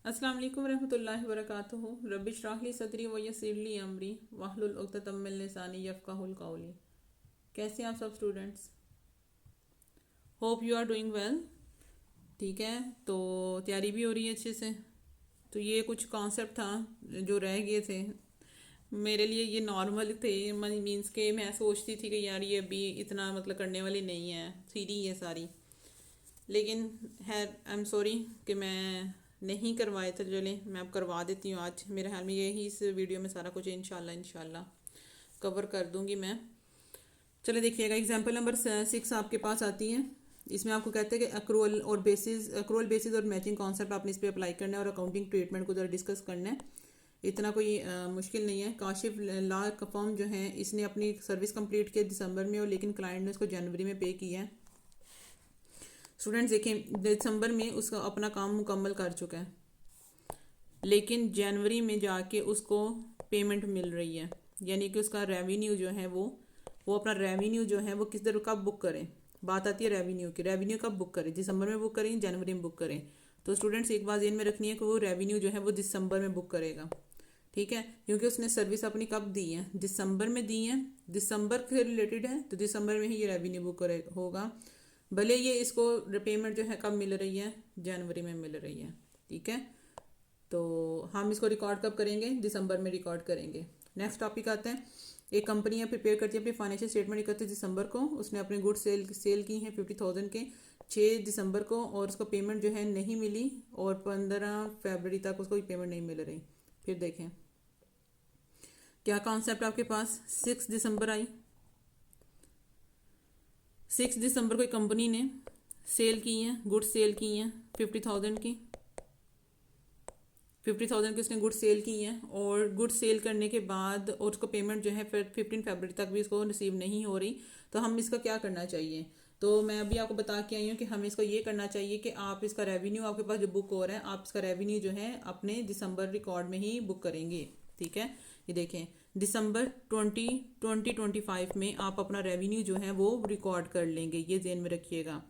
अस्सलाम वालेकुम रहमतुल्लाहि वबरकातुहू रब्बिश रह ली सदरी व यस्सिर ली अमरी वाहलुल उक़्दतम मिन लिसानी यफ़क़हुल क़ौली। कैसे हैं आप सब students? Hope you are doing well. ठीक है, तो तैयारी भी हो रही है अच्छे से। तो ये कुछ कॉन्सेप्ट था जो रह गए थे मेरे लिए, ये नॉर्मल थे। मीन्स के मैं सोचती थी कि यार ये अभी इतना मतलब करने वाली नहीं है, थ्योरी है सारी। लेकिन है, आई एम सॉरी कि मैं नहीं करवाए थे। चले मैं अब करवा देती हूँ आज। मेरे ख्याल में यही इस वीडियो में सारा कुछ इंशाल्लाह इंशाल्लाह कवर कर दूंगी मैं। चले देखिएगा, एग्जांपल नंबर 6 आपके पास आती है। इसमें आपको कहते हैं कि अक्रूवल बेसिस और मैचिंग कॉन्सेप्ट आपने इस पर अप्लाई करना है और अकाउंटिंग ट्रीटमेंट को ज़रा डिस्कस करना है। इतना कोई मुश्किल नहीं है। काशिफ ला फर्म जो है, इसने अपनी सर्विस कंप्लीट की दिसंबर में, और लेकिन क्लाइंट ने उसको जनवरी में पे किया है। स्टूडेंट्स देखें, दिसंबर में उसका अपना काम मुकम्मल कर चुका है, लेकिन जनवरी में जाके उसको पेमेंट मिल रही है। यानी कि उसका रेवेन्यू जो है वो अपना रेवेन्यू जो है वो किस तरह कब बुक करें। बात आती है रेवेन्यू की। रेवेन्यू कब बुक करें? दिसंबर में बुक करें, जनवरी में बुक करें? तो स्टूडेंट्स एक बात ध्यान में रखनी है कि वो रेवेन्यू जो है वो दिसंबर में बुक करेगा। ठीक है, क्योंकि उसने सर्विस अपनी कब दी है? दिसंबर में दी है, दिसंबर से रिलेटेड है, तो दिसंबर में ही ये रेवेन्यू बुक करे होगा। भले ये इसको पेमेंट जो है कब मिल रही है? जनवरी में मिल रही है। ठीक है, तो हम इसको रिकॉर्ड कब करेंगे? दिसंबर में रिकॉर्ड करेंगे। नेक्स्ट टॉपिक आता है, एक कंपनी प्रिपेयर करती है अपनी फाइनेंशियल स्टेटमेंट 31 दिसंबर को। उसने अपने गुड सेल की हैं 50,000 के 6 दिसंबर को, और उसको पेमेंट जो है नहीं मिली, और 15 फरवरी तक उसको पेमेंट नहीं मिल रही। फिर देखें क्या कॉन्सेप्ट आपके पास। 6 दिसंबर आई, 6 दिसंबर को कंपनी ने सेल की हैं, गुड सेल की हैं 50,000 की। 50,000 की उसने गुड सेल की हैं, और गुड सेल करने के बाद और उसको पेमेंट जो है फिर 15 फरवरी तक भी उसको रिसीव नहीं हो रही। तो हम इसका क्या करना चाहिए? तो मैं अभी आपको बता के आई हूँ कि हमें इसको ये करना चाहिए कि आप इसका रेवेन्यू आपके पास जो बुक हो रहा है, आप इसका रेवेन्यू जो है अपने दिसंबर रिकॉर्ड में ही बुक करेंगे। ठीक है, ये देखें, दिसंबर 2025 में आप अपना रेवेन्यू जो है वो रिकॉर्ड कर लेंगे। ये ध्यान में रखिएगा,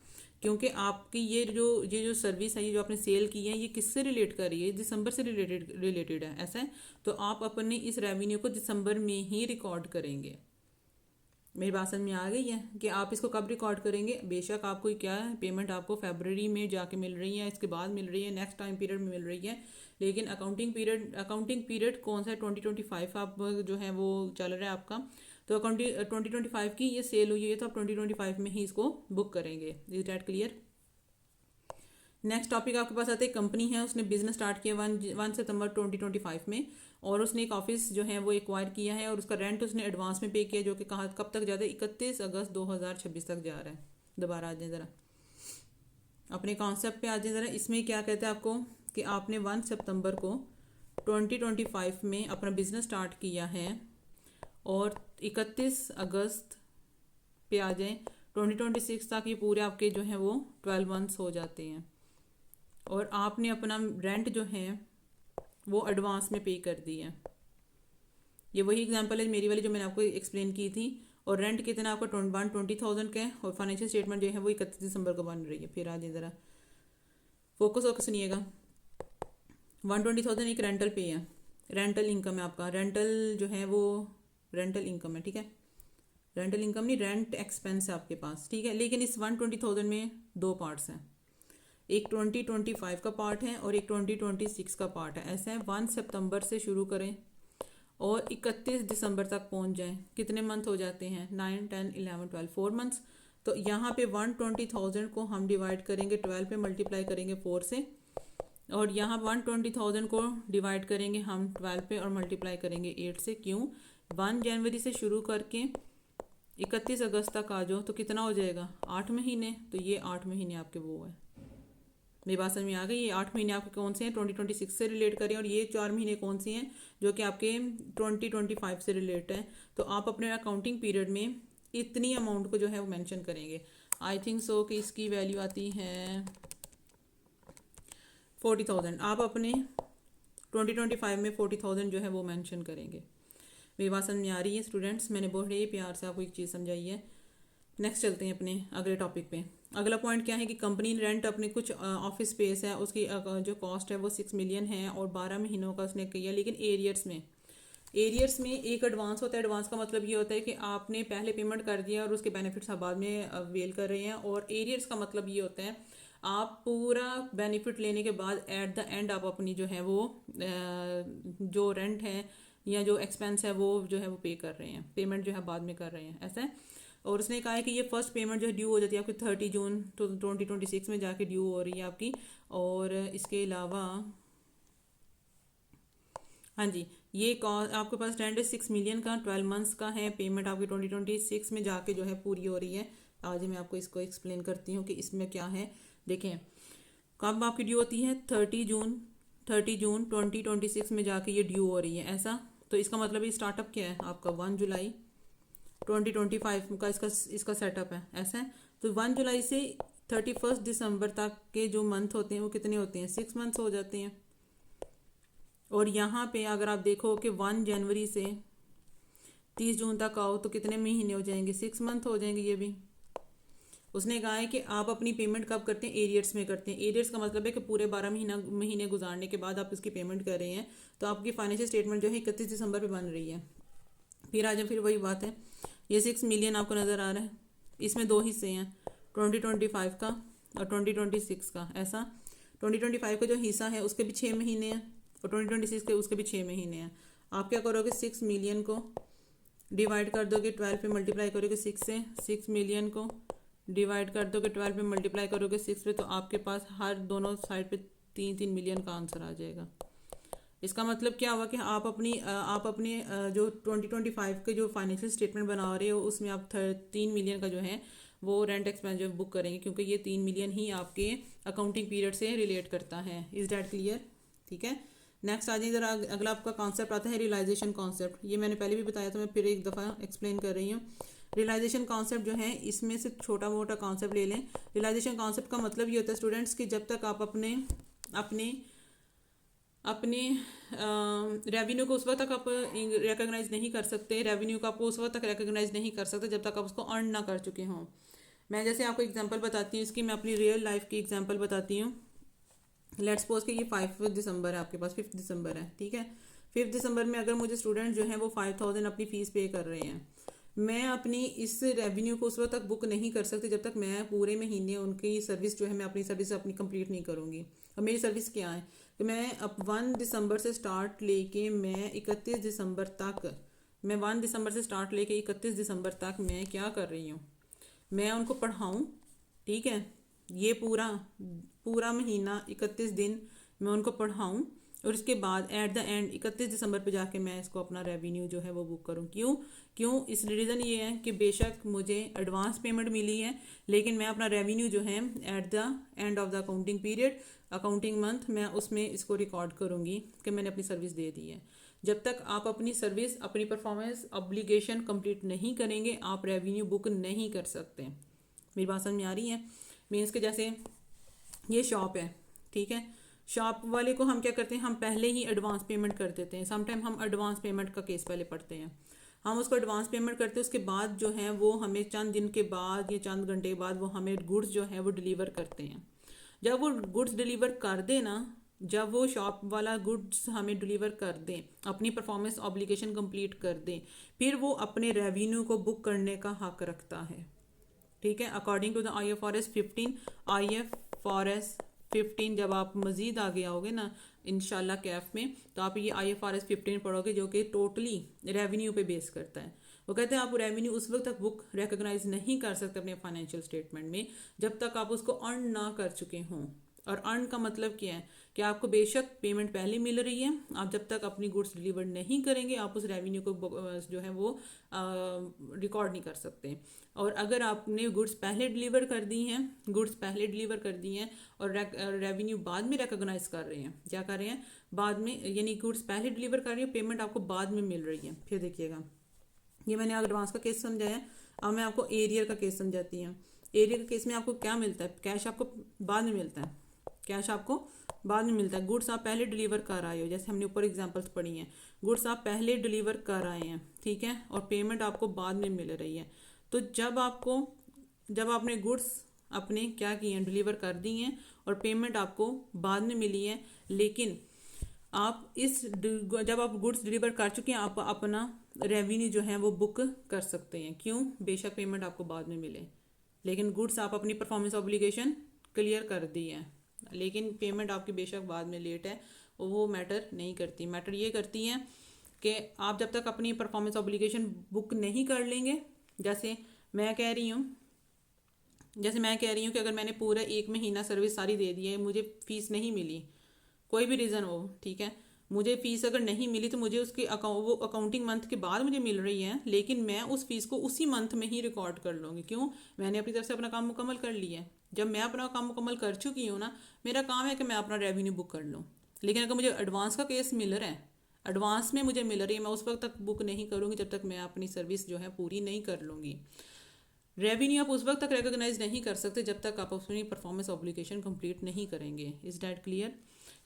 क्योंकि आपकी ये जो सर्विस है, ये जो आपने सेल की है, ये किससे रिलेट कर रही है? दिसंबर से रिलेटेड है, ऐसा है। तो आप अपने इस रेवेन्यू को दिसंबर में ही रिकॉर्ड करेंगे। मेरी बात समझ में आ गई है कि आप इसको कब रिकॉर्ड करेंगे? बेशक आपको क्या है, पेमेंट आपको फरवरी में जाके मिल रही है, इसके बाद मिल रही है, नेक्स्ट टाइम पीरियड में मिल रही है, लेकिन अकाउंटिंग पीरियड कौन सा है? 2025 आप जो है वो चल रहा है आपका। तो अकाउंटिंग 2025 की ये सेल हुई है, तो आप 2025 में ही इसको बुक करेंगे। Is that clear? Next topic आपके पास आते हैं, कंपनी है, उसने बिजनेस स्टार्ट किया 1 सितंबर 2025 में, और उसने एक ऑफिस जो है वो एक्वायर किया है, और उसका रेंट उसने एडवांस में पे किया, जो कि कहाँ कब तक जाता है? 31 अगस्त 2026 तक जा रहा है। दोबारा आ जाए ज़रा, अपने कॉन्सेप्ट पे आ जाए ज़रा। इसमें क्या कहते हैं आपको कि आपने 1 सितंबर को 2025 में अपना बिजनेस स्टार्ट किया है, और 31 अगस्त पे आ जाए 2026 तक, ये पूरे आपके जो हैं वो 12 मंथ्स हो जाते हैं, और आपने अपना रेंट जो है वो एडवांस में पे कर दी है। ये वही एग्जांपल है मेरी वाली जो मैंने आपको एक्सप्लेन की थी। और रेंट कितना आपका 20,000 का है, और फाइनेंशियल स्टेटमेंट जो है वो 31 दिसंबर को बन रही है। फिर आज ज़रा फोकस होकर सुनिएगा। 120,000 एक रेंटल पे है, रेंटल इनकम है आपका। रेंटल जो है वो रेंटल इनकम है, ठीक है। रेंटल इनकम नहीं, रेंट एक्सपेंस है आपके पास, ठीक है। लेकिन इस 120,000 में दो पार्ट्स हैं, एक 2025 का पार्ट है और एक 2026 का पार्ट है। ऐसा है, 1 सितंबर से शुरू करें और 31 दिसंबर तक पहुंच जाएं। कितने मंथ हो जाते हैं? 9, 10, 11, 12, 4 मंथ्स। तो यहाँ पे 120,000 को हम डिवाइड करेंगे 12 पे, मल्टीप्लाई करेंगे 4 से, और यहाँ 120,000 को डिवाइड करेंगे हम 12 पे और मल्टीप्लाई करेंगे 8 से। क्यों? 1 जनवरी से शुरू करके 31 अगस्त तक आ जाओ तो कितना हो जाएगा? 8 महीने। तो ये 8 महीने आपके वो है। मेरी बात समझ में आ गई? ये 8 महीने आपके कौन से हैं? 2026 से रिलेट करें, और ये 4 महीने कौन से हैं जो कि आपके 2025 से रिलेट है। तो आप अपने अकाउंटिंग पीरियड में इतनी अमाउंट को जो है वो मेंशन करेंगे। आई थिंक सो कि इसकी वैल्यू आती है 40,000। आप अपने 2025 में 40,000 जो है वो मेंशन करेंगे। मेरी बात समझ में आ रही है स्टूडेंट्स? मैंने बहुत ही प्यार से आपको एक चीज़ समझाई है। नेक्स्ट चलते हैं अपने अगले टॉपिक पे। अगला पॉइंट क्या है कि कंपनी ने रेंट अपने कुछ ऑफिस स्पेस है उसकी जो कॉस्ट है वो 6 मिलियन है और 12 महीनों का उसने किया, लेकिन एरियर्स में एक एडवांस होता है। एडवांस का मतलब ये होता है कि आपने पहले पेमेंट कर दिया और उसके बेनिफिट्स आप बाद में अवेल कर रहे हैं। और एरियर्स का मतलब ये होता है आप पूरा बेनिफिट लेने के बाद एट द एंड आप अपनी जो है वो जो रेंट है या जो एक्सपेंस है वो जो है वो पे कर रहे हैं, पेमेंट जो है बाद में कर रहे हैं, ऐसा है। और उसने कहा है कि ये फर्स्ट पेमेंट जो है ड्यू हो जाती है आपकी 30 जून 2026 में जाके ड्यू हो रही है आपकी। और इसके अलावा हाँ जी, ये कॉस्ट आपके पास रेंट है 6 मिलियन का, 12 मंथ्स का है, पेमेंट आपकी 2026 में जाके जो है पूरी हो रही है। आज मैं आपको इसको एक्सप्लेन करती हूँ कि इसमें क्या है। देखें, कब आपकी ड्यू होती है 30 जून 2026 में जाके ये ड्यू हो रही है, ऐसा। तो इसका मतलब ये स्टार्टअप क्या है आपका 1 जुलाई 2025 का इसका इसका सेटअप है, ऐसा है। तो 1 जुलाई से 31 दिसंबर तक के जो मंथ होते हैं वो कितने होते हैं, 6 मंथ्स हो जाते हैं। और यहाँ पे अगर आप देखो कि 1 जनवरी से 30 जून तक आओ तो कितने महीने हो जाएंगे, 6 मंथ हो जाएंगे ये भी। उसने कहा है कि आप अपनी पेमेंट कब करते हैं, एरियर्स में करते हैं। एरियर्स का मतलब है कि पूरे 12 महीने गुजारने के बाद आप इसकी पेमेंट कर रहे हैं, तो आपकी फाइनेंशियल स्टेटमेंट जो है 31 दिसंबर पे बन रही है। फिर आज फिर वही बात है, ये 6 मिलियन आपको नज़र आ रहा है, इसमें दो हिस्से हैं, 2025 का और 2026 का, ऐसा। 2025 का जो हिस्सा है उसके भी 6 महीने हैं और 2026 के उसके भी 6 महीने हैं। आप क्या करोगे, 6 मिलियन को डिवाइड कर दोगे 12 पे, मल्टीप्लाई करोगे 6 से, 6 मिलियन को डिवाइड कर दोगे 12 पे, मल्टीप्लाई करोगे 6 पे, तो आपके पास हर दोनों साइड पे 3-3 मिलियन का आंसर आ जाएगा। इसका मतलब क्या हुआ कि आप अपनी जो 2025 के जो फाइनेंशियल स्टेटमेंट बना रहे हो उसमें आप 3 मिलियन का जो है वो रेंट एक्सपेंस जो बुक करेंगे, क्योंकि ये 3 मिलियन ही आपके अकाउंटिंग पीरियड से रिलेट करता है। Is that clear? ठीक है। नेक्स्ट आ जाए इधर, अगला आपका कॉन्सेप्ट आता है रियलाइजेशन कॉन्सेप्ट। ये मैंने पहले भी बताया था, मैं फिर एक दफ़ा एक्सप्लेन कर रही हूँ। रियलाइजेशन कॉन्सेप्ट जो है इसमें से छोटा मोटा कॉन्सेप्ट ले लें। रियलाइजेशन कॉन्सेप्ट का मतलब ये होता है स्टूडेंट्स कि जब तक आप अपने अपने अपने रेवेन्यू को उस वक्त तक आप रिकॉग्नाइज नहीं कर सकते, रेवेन्यू को आपको उस वक्त तक रिकॉग्नाइज नहीं कर सकते जब तक आप उसको अर्न ना कर चुके हों। मैं जैसे आपको एग्जांपल बताती हूँ इसकी, मैं अपनी रियल लाइफ की एग्जांपल बताती हूँ। लेट्स सपोज कि ये 5 दिसंबर है, आपके पास 5 दिसंबर है, ठीक है। 5 दिसंबर में अगर मुझे स्टूडेंट जो है वो 5000 अपनी फ़ीस पे कर रहे हैं, मैं अपनी इस रेवेन्यू को उस वक्त तक बुक नहीं कर सकती जब तक मैं पूरे महीने उनकी सर्विस जो है मैं अपनी सर्विस अपनी कंप्लीट नहीं करूँगी। और मेरी सर्विस क्या है कि मैं अब 1 दिसंबर से स्टार्ट लेके मैं 31 दिसंबर तक, मैं 1 दिसंबर से स्टार्ट लेके 31 दिसंबर तक मैं क्या कर रही हूँ, मैं उनको पढ़ाऊँ, ठीक है। ये पूरा पूरा महीना 31 दिन मैं उनको पढ़ाऊँ और इसके बाद एट द एंड 31 दिसंबर पे जाके मैं इसको अपना रेवेन्यू जो है वो बुक करूँ। क्यों क्यों इस रीज़न ये है कि बेशक मुझे एडवांस पेमेंट मिली है, लेकिन मैं अपना रेवेन्यू जो है at the end of the accounting period, accounting month, मैं उसमें इसको रिकॉर्ड करूँगी कि मैंने अपनी सर्विस दे दी है। जब तक आप अपनी सर्विस, अपनी परफॉर्मेंस ऑब्लिगेशन कंप्लीट नहीं करेंगे, आप रेवेन्यू बुक नहीं कर सकते। मेरी बात समझ में आ रही है? मीन्स कि जैसे ये शॉप है, ठीक है। शॉप वाले को हम क्या करते हैं, हम पहले ही एडवांस पेमेंट कर देते हैं। समटाइम हम एडवांस पेमेंट का केस पहले पढ़ते हैं, हम उसको एडवांस पेमेंट करते हैं, उसके बाद जो है वो हमें चंद दिन के बाद या चंद घंटे के बाद वो हमें गुड्स जो है वो डिलीवर करते हैं। जब वो गुड्स डिलीवर कर दे ना, जब वो शॉप वाला गुड्स हमें डिलीवर कर दें, अपनी परफॉर्मेंस ऑब्लिगेशन कंप्लीट कर दें, फिर वो अपने रेवेन्यू को बुक करने का हक रखता है, ठीक है। अकॉर्डिंग टू द IFRS 15 जब आप मज़ीद आगे आओगे ना इंशाल्लाह कैफ में, तो आप ये IFRS 15 पढ़ोगे जो कि टोटली रेवेन्यू पे बेस करता है। वो कहते हैं आप रेवेन्यू उस वक्त तक बुक रिकॉग्नाइज नहीं कर सकते अपने फाइनेंशियल स्टेटमेंट में जब तक आप उसको अर्न ना कर चुके हों। और अर्न का मतलब क्या है कि आपको बेशक पेमेंट पहले मिल रही है, आप जब तक अपनी गुड्स डिलीवर नहीं करेंगे आप उस रेवेन्यू को जो है वो रिकॉर्ड नहीं कर सकते। और अगर आपने गुड्स पहले डिलीवर कर दी हैं और रेवेन्यू बाद में रिकॉग्नाइज कर रहे हैं, क्या कर रहे हैं बाद में, यानी गुड्स पहले डिलीवर कर रही है, पेमेंट आपको बाद में मिल रही है। फिर देखिएगा, ये मैंने एडवांस का केस समझाया, अब मैं आपको एरियर का केस समझाती हूँ। एरियर के केस में आपको क्या मिलता है, कैश आपको बाद में मिलता है, कैश आपको बाद में मिलता है। गुड्स आप पहले डिलीवर कर आए हो, जैसे हमने ऊपर एग्जांपल्स पढ़ी हैं, गुड्स आप पहले डिलीवर कर आए हैं, ठीक है, और पेमेंट आपको बाद में मिल रही है। तो जब आपने गुड्स अपने क्या किए हैं, डिलीवर कर दी हैं और पेमेंट आपको बाद में मिली है, लेकिन आप जब आप गुड्स डिलीवर कर चुके हैं आप अपना रेवेन्यू जो है वो बुक कर सकते हैं। क्यों? बेशक पेमेंट आपको बाद में मिले, लेकिन गुड्स आप अपनी परफॉर्मेंस ऑब्लिगेशन क्लियर कर दी है, लेकिन पेमेंट आपकी बेशक बाद में लेट है, वो मैटर नहीं करती। मैटर ये करती है कि आप जब तक अपनी परफॉर्मेंस ऑब्लिगेशन बुक नहीं कर लेंगे, जैसे मैं कह रही हूँ कि अगर मैंने पूरा 1 महीना सर्विस सारी दे दी है, मुझे फीस नहीं मिली, कोई भी रीज़न हो, ठीक है, मुझे फीस अगर नहीं मिली तो मुझे उसकी वो अकाउंटिंग मंथ के बाद मुझे मिल रही है, लेकिन मैं उस फीस को उसी मंथ में ही रिकॉर्ड कर लूँगी। क्यों? मैंने अपनी तरफ से अपना काम मुकम्मल कर लिया है। जब मैं अपना काम मुकम्मल कर चुकी हूँ ना, मेरा काम है कि मैं अपना रेवेन्यू बुक कर लूँ। लेकिन अगर मुझे एडवांस का केस मिल रहा है, एडवांस में मुझे मिल रही है, मैं उस वक्त तक बुक नहीं करूँगी जब तक मैं अपनी सर्विस जो है पूरी नहीं कर लूँगी। रेवेन्यू आप उस वक्त तक रिकॉग्नाइज नहीं कर सकते जब तक आप अपनी परफॉर्मेंस ऑब्लिगेशन कंप्लीट नहीं करेंगे। Is that clear?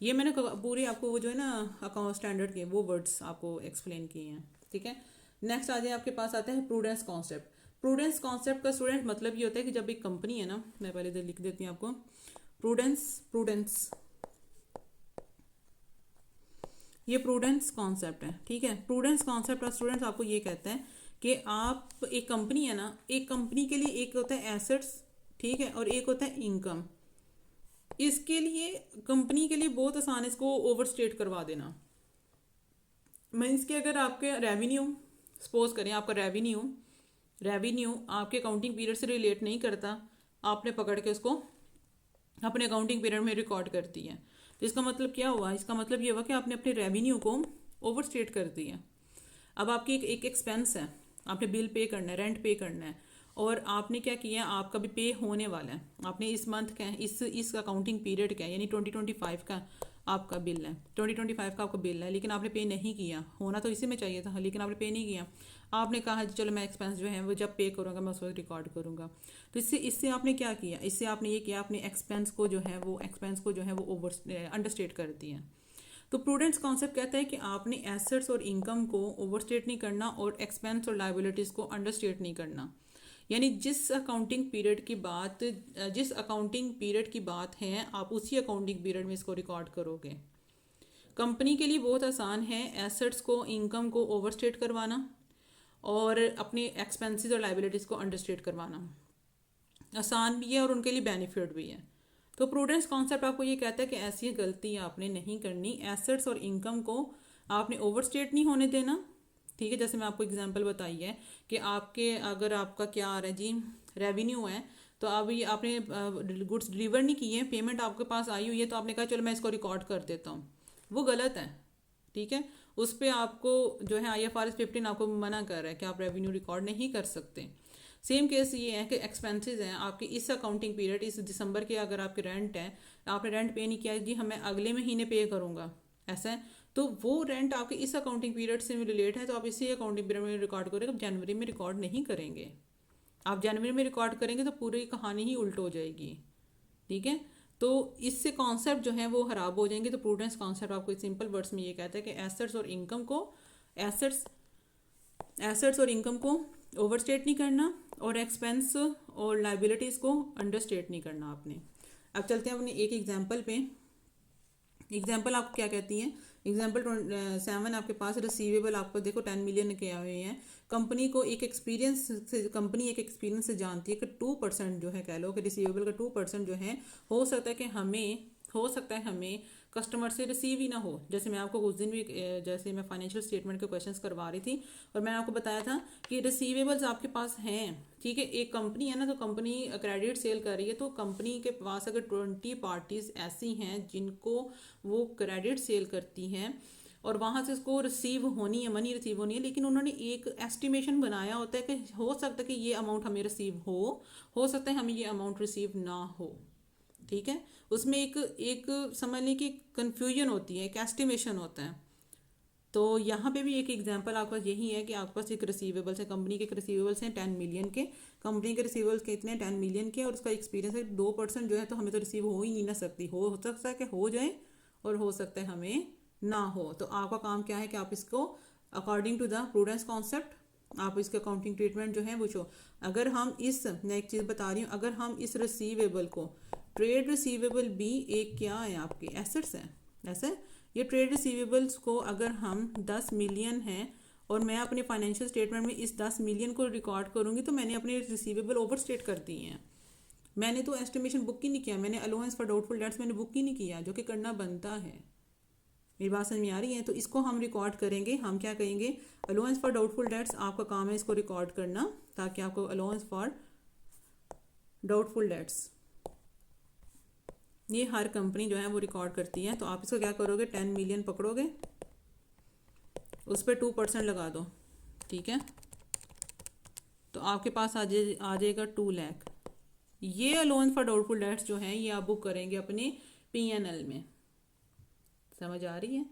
ये मैंने पूरी आपको वो जो है ना अकाउंट स्टैंडर्ड के वो वर्ड्स आपको एक्सप्लेन किए हैं, ठीक है। नेक्स्ट आ जाए, आपके पास आता है प्रूडेंस कॉन्सेप्ट। प्रूडेंस कॉन्सेप्ट का स्टूडेंट मतलब ये होता है कि जब एक कंपनी है ना, मैं पहले इधर लिख देती हूँ आपको, प्रूडेंस ये प्रूडेंस कॉन्सेप्ट है, ठीक है। प्रूडेंस कॉन्सेप्ट का स्टूडेंट्स आपको ये कहता है कि आप एक कंपनी है ना, एक कंपनी के लिए एक होता है एसेट्स, ठीक है, और एक होता है इनकम। इसके लिए कंपनी के लिए बहुत आसान है इसको ओवरस्टेट करवा देना। मीन्स कि अगर आपके रेवेन्यू, सपोज करें आपका रेवेन्यू आपके अकाउंटिंग पीरियड से रिलेट नहीं करता, आपने पकड़ के उसको अपने अकाउंटिंग पीरियड में रिकॉर्ड कर दिया है, तो इसका मतलब क्या हुआ? इसका मतलब ये हुआ कि आपने अपने रेवेन्यू को ओवरस्टेट कर दिया। अब आपकी एक एक्सपेंस है, आपने बिल पे करना है, रेंट पे करना है, और आपने क्या किया, आपका भी पे होने वाला है, आपने इस मंथ का इस अकाउंटिंग पीरियड का यानी 2025 का आपका बिल है, 2025 का आपका बिल है, लेकिन आपने पे नहीं किया। होना तो इसी में चाहिए था, लेकिन आपने पे नहीं किया। आपने कहा चलो मैं एक्सपेंस जो है वो जब पे करूँगा मैं उस वक्त रिकॉर्ड करूँगा। तो इससे आपने क्या किया? इससे आपने ये किया, अपने एक्सपेंस को जो है वो अंडरस्टेट कर दिया। तो प्रूडेंस कॉन्सेप्ट कहता है कि आपने एसेट्स और इनकम को ओवरस्टेट नहीं करना और एक्सपेंस और लायबिलिटीज़ को अंडरस्टेट नहीं करना। यानी जिस अकाउंटिंग पीरियड की बात है, आप उसी अकाउंटिंग पीरियड में इसको रिकॉर्ड करोगे। कंपनी के लिए बहुत आसान है एसेट्स को, इनकम को ओवरस्टेट करवाना और अपने एक्सपेंसेस और लायबिलिटीज़ को अंडरस्टेट करवाना। आसान भी है और उनके लिए बेनिफिट भी है। तो प्रूडेंस कॉन्सेप्ट आपको ये कहता है कि ऐसी गलती आपने नहीं करनी, एसेट्स और इनकम को आपने ओवरस्टेट नहीं होने देना, ठीक है। जैसे मैं आपको एग्जांपल बताई है कि अगर आपका क्या आ रहा है जी, रेवेन्यू है, तो अभी आपने गुड्स डिलीवर नहीं किए, पेमेंट आपके पास आई हुई है, तो आपने कहा चलो मैं इसको रिकॉर्ड कर देता हूँ, वो गलत है, ठीक है। उस पर आपको जो है IFRS 15 आपको मना कर रहा है कि आप रेवेन्यू रिकॉर्ड नहीं कर सकते। सेम केस ये है कि एक्सपेंसेस हैं आपके इस अकाउंटिंग पीरियड, इस दिसंबर के अगर आपके रेंट है, आपने रेंट पे नहीं किया जी, हमें अगले महीने पे करूँगा, ऐसा है, तो वो रेंट आपके इस अकाउंटिंग पीरियड से रिलेट है, तो आप इसी अकाउंटिंग पीरियड में रिकॉर्ड करेंगे, आप जनवरी में रिकॉर्ड नहीं करेंगे। आप जनवरी में रिकॉर्ड करेंगे तो पूरी कहानी ही उल्ट हो जाएगी, ठीक है। तो इससे कॉन्सेप्ट जो है वो खराब हो जाएंगे। तो प्रूडेंस कॉन्सेप्ट आपको सिंपल वर्ड्स में ये कहता है कि एसेट्स और इनकम को ओवरस्टेट नहीं करना और एक्सपेंस और लाइबिलिटीज़ को अंडरस्टेट नहीं करना आपने। अब चलते हैं अपने एक एग्जांपल पे। एग्जांपल आप क्या कहती हैं? एग्जांपल 7 आपके पास रिसीवेबल आपको देखो 10 मिलियन के आए हुए हैं। कंपनी एक एक्सपीरियंस से जानती है कि 2% जो है, कह लो कि रिसीवेबल का 2% जो है हो सकता है हमें कस्टमर से रिसीव ही ना हो। जैसे मैं आपको उस दिन भी जैसे मैं फाइनेंशियल स्टेटमेंट के क्वेश्चंस करवा रही थी और मैंने आपको बताया था कि रिसीवेबल्स आपके पास हैं, ठीक है। एक कंपनी है ना, तो कंपनी क्रेडिट सेल कर रही है, तो कंपनी के पास अगर 20 पार्टीज ऐसी हैं जिनको वो क्रेडिट सेल करती हैं और वहाँ से उसको मनी रिसीव होनी है, लेकिन उन्होंने एक एस्टिमेशन बनाया होता है कि हो सकता है कि ये अमाउंट हमें रिसीव हो सकता है हमें ये अमाउंट रिसीव ना हो, ठीक है। उसमें एक समझ लें कि कन्फ्यूजन होती है, एक एस्टिमेशन होता है। तो यहाँ पे भी एक एग्जांपल आपका यही है कि आपके पास एक रिसीवेबल्स है, कंपनी के एक रिसीवेबल्स हैं 10 मिलियन के, कंपनी के रिसीवेबल्स कितने 10 मिलियन के, और उसका एक्सपीरियंस है 2% जो है, तो हमें तो रिसीव हो ही नहीं ना सकती, हो सकता है कि हो जाए और हो सकता है हमें ना हो। तो आपका काम क्या है कि आप इसको according to the prudence concept आप इसका अकाउंटिंग ट्रीटमेंट जो है वो शो। अगर हम इस, मैं एक चीज़ बता रही हूँ, अगर हम इस रिसीवेबल को, ट्रेड रिसीवेबल भी एक क्या है, आपके एसेट्स हैं, ऐसे ये ट्रेड रिसीवेबल्स को अगर हम 10 मिलियन हैं और मैं अपने फाइनेंशियल स्टेटमेंट में इस 10 मिलियन को रिकॉर्ड करूँगी तो मैंने अपने रिसीवेबल ओवर स्टेट कर दिए हैं। मैंने तो एस्टिमेशन बुक ही नहीं किया, मैंने अलाउंस फॉर डाउटफुल डेट्स मैंने बुक ही नहीं किया, जो कि करना बनता है। मेरी बात समझ में आ रही है? तो इसको हम रिकॉर्ड करेंगे, हम क्या कहेंगे, अलाउंस फॉर डाउटफुल डेट्स आपका काम है इसको रिकॉर्ड करना, ताकि आपको अलाउंस फॉर डाउटफुल डेट्स ये हर कंपनी जो है वो रिकॉर्ड करती है। तो आप इसको क्या करोगे, 10 मिलियन पकड़ोगे, उस पर 2% लगा दो, ठीक है, तो आपके पास आ जाएगा 2 लाख। ये अलाउंस फॉर डाउटफुल डेट्स जो है ये आप बुक करेंगे अपने P&L में, समझ आ रही है।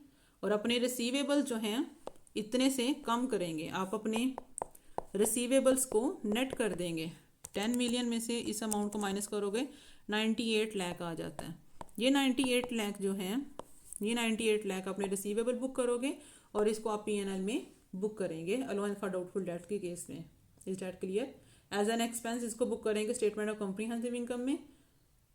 और अपने रिसीवेबल जो हैं इतने से कम करेंगे, आप अपने रिसीवेबल्स को नेट कर देंगे। 10 मिलियन में से इस अमाउंट को माइनस करोगे, 98 लाख आ जाता है। ये 98 लाख जो है, ये 98 लाख अपने रिसीवेबल बुक करोगे और इसको आप P&L में बुक करेंगे अलाउंस फॉर डाउटफुल डेट के केस में। Is debt clear? As an expense इसको बुक करेंगे स्टेटमेंट ऑफ कॉम्प्रिहेंसिव इनकम में,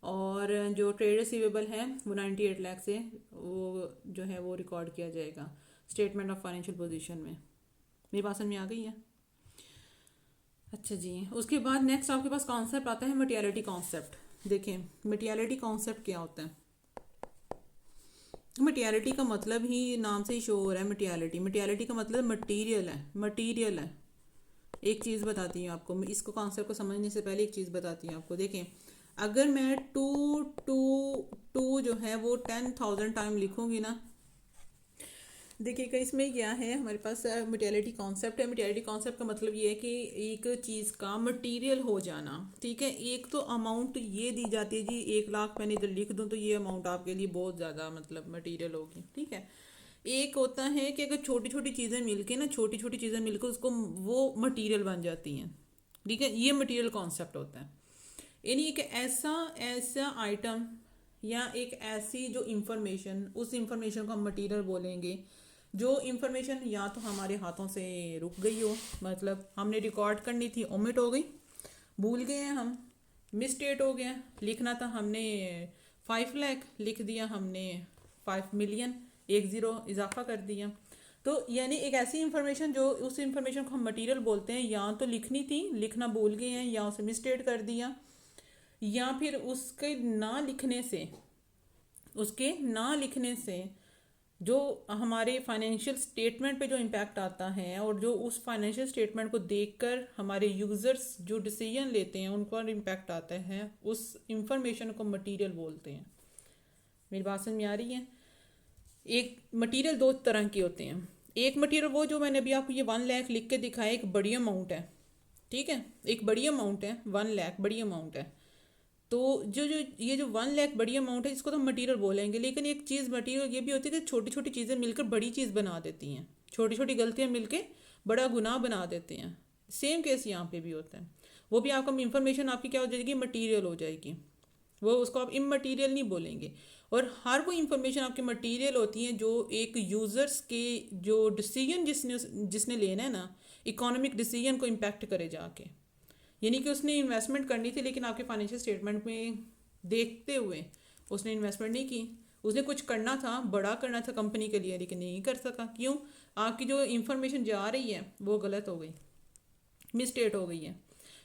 और जो ट्रेड रिसीवेबल है वो 98 लाख से वो जो है वो रिकॉर्ड किया जाएगा स्टेटमेंट ऑफ फाइनेंशियल पोजीशन में। मेरी बात समझ में आ गई है? अच्छा जी, उसके बाद नेक्स्ट आपके पास कॉन्सेप्ट आता है मटेरियलिटी कॉन्सेप्ट। देखें मटेरियलिटी कॉन्सेप्ट क्या होता है। मटेरियलिटी का मतलब ही नाम से ही शो हो रहा है, मटेरियलिटी, मटेरियलिटी का मतलब मटेरियल है, मटेरियल है। एक चीज़ बताती हूँ आपको, इसको कॉन्सेप्ट को समझने से पहले एक चीज़ बताती हूँ आपको। देखें अगर मैं टू टू टू जो है वो 10,000 टाइम लिखूंगी ना, देखिएगा इसमें क्या है, हमारे पास मटेरियलिटी कॉन्सेप्ट है। मटेरियलिटी कॉन्सेप्ट का मतलब ये है कि एक चीज़ का मटेरियल हो जाना, ठीक है। एक तो अमाउंट ये दी जाती है जी, 1 लाख मैंने इधर लिख दूँ तो ये अमाउंट आपके लिए बहुत ज़्यादा मतलब मटेरियल होगी, ठीक है। एक होता है कि अगर छोटी छोटी चीज़ें मिलके ना, छोटी छोटी चीज़ें मिलकर उसको वो मटेरियल बन जाती हैं, ठीक है, ये मटेरियल कॉन्सेप्ट होता है। यानी एक ऐसा ऐसा आइटम या एक ऐसी जो इंफॉर्मेशन, उस इंफॉर्मेशन को हम मटेरियल बोलेंगे जो इंफॉर्मेशन या तो हमारे हाथों से रुक गई हो, मतलब हमने रिकॉर्ड करनी थी ओमिट हो गई, भूल गए हैं हम, मिसस्टेट हो गया, लिखना था हमने 5 लाख लिख दिया हमने 5 मिलियन, 1 0 इजाफा कर दिया। तो यानी एक ऐसी इंफॉर्मेशन जो, उस इंफॉर्मेशन को हम मटेरियल बोलते हैं, या तो लिखनी थी, लिखना भूल गए हैं, या उसे मिसस्टेट कर दिया, या फिर उसके ना लिखने से, उसके ना लिखने से जो हमारे फाइनेंशियल स्टेटमेंट पे जो इम्पैक्ट आता है, और जो उस फाइनेंशियल स्टेटमेंट को देखकर हमारे यूज़र्स जो डिसीजन लेते हैं उन पर इम्पैक्ट आता है, उस इंफॉर्मेशन को मटेरियल बोलते हैं। मेरी बात समझ में आ रही है? एक मटेरियल 2 तरह के होते हैं। एक मटेरियल वो जो मैंने अभी आपको ये 1 लाख लिख के दिखाया, एक बड़ी अमाउंट है, ठीक है, एक बड़ी अमाउंट है, 1 लाख बड़ी अमाउंट है। तो जो जो ये जो 1 लाख बड़ी अमाउंट है इसको तो हम मटेरियल बोलेंगे। लेकिन एक चीज़ मटेरियल ये भी होती है कि छोटी छोटी चीज़ें मिलकर बड़ी चीज़ बना देती हैं, छोटी छोटी गलतियाँ मिलकर बड़ा गुनाह बना देते हैं। सेम केस यहाँ पे भी होता है। वो भी आपका इंफॉर्मेशन आपकी क्या हो जाएगी, मटीरियल हो जाएगी, वो उसको आप इमटीरियल नहीं बोलेंगे। और हर वो इंफॉर्मेशन आपकी मटेरियल होती है जो एक यूज़र्स के जो डिसीजन जिसने जिसने लेना है ना, इकोनॉमिक डिसीजन को इम्पैक्ट करे जाके। यानी कि उसने इन्वेस्टमेंट करनी थी लेकिन आपके फाइनेंशियल स्टेटमेंट में देखते हुए उसने इन्वेस्टमेंट नहीं की, उसने कुछ करना था, बड़ा करना था कंपनी के लिए, लेकिन नहीं कर सका। क्यों? आपकी जो इंफॉर्मेशन जा रही है वो गलत हो गई, मिसस्टेट हो गई है,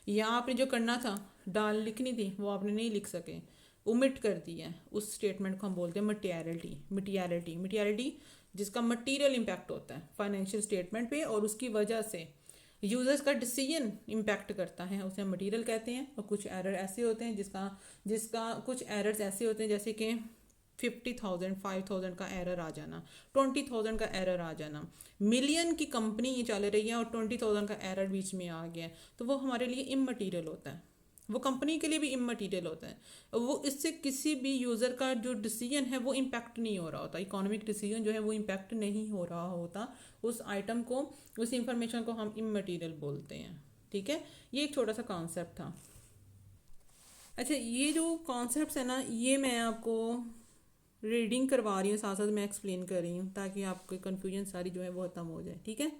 या आपने जो करना था डाल लिखनी थी वो आपने नहीं लिख सके, ओमिट कर दिया है। उस स्टेटमेंट को हम बोलते हैं मटेरियलिटी। मटेरियलिटी मटेरियलिटी जिसका मटेरियल इम्पैक्ट होता है फाइनेंशियल स्टेटमेंट पे, और उसकी वजह से यूजर्स का डिसीजन इम्पैक्ट करता है, उसे हम मटेरियल कहते हैं। और कुछ एरर ऐसे होते हैं जिसका जिसका कुछ एरर्स ऐसे होते हैं जैसे कि 50,000 5,000 का एरर आ जाना, 20,000 का एरर आ जाना, मिलियन की कंपनी ये चल रही है और 20,000 का एरर बीच में आ गया है, तो वो हमारे लिए इमटीरियल होता है, वो कंपनी के लिए भी इमटीरियल होता है। वो इससे किसी भी यूज़र का जो डिसीजन है वो इम्पैक्ट नहीं हो रहा होता, इकोनॉमिक डिसीजन जो है वो इम्पैक्ट नहीं हो रहा होता। उस आइटम को, उस इंफॉर्मेशन को हम इमटीरियल बोलते हैं, ठीक है। ये एक छोटा सा कॉन्सेप्ट था। अच्छा, ये जो कॉन्सेप्ट्स है ना, ये मैं आपको रीडिंग करवा रही हूँ, साथ साथ मैं एक्सप्लेन कर रही हूँ ताकि आपकी कन्फ्यूजन सारी जो है वो ख़त्म हो जाए, ठीक है।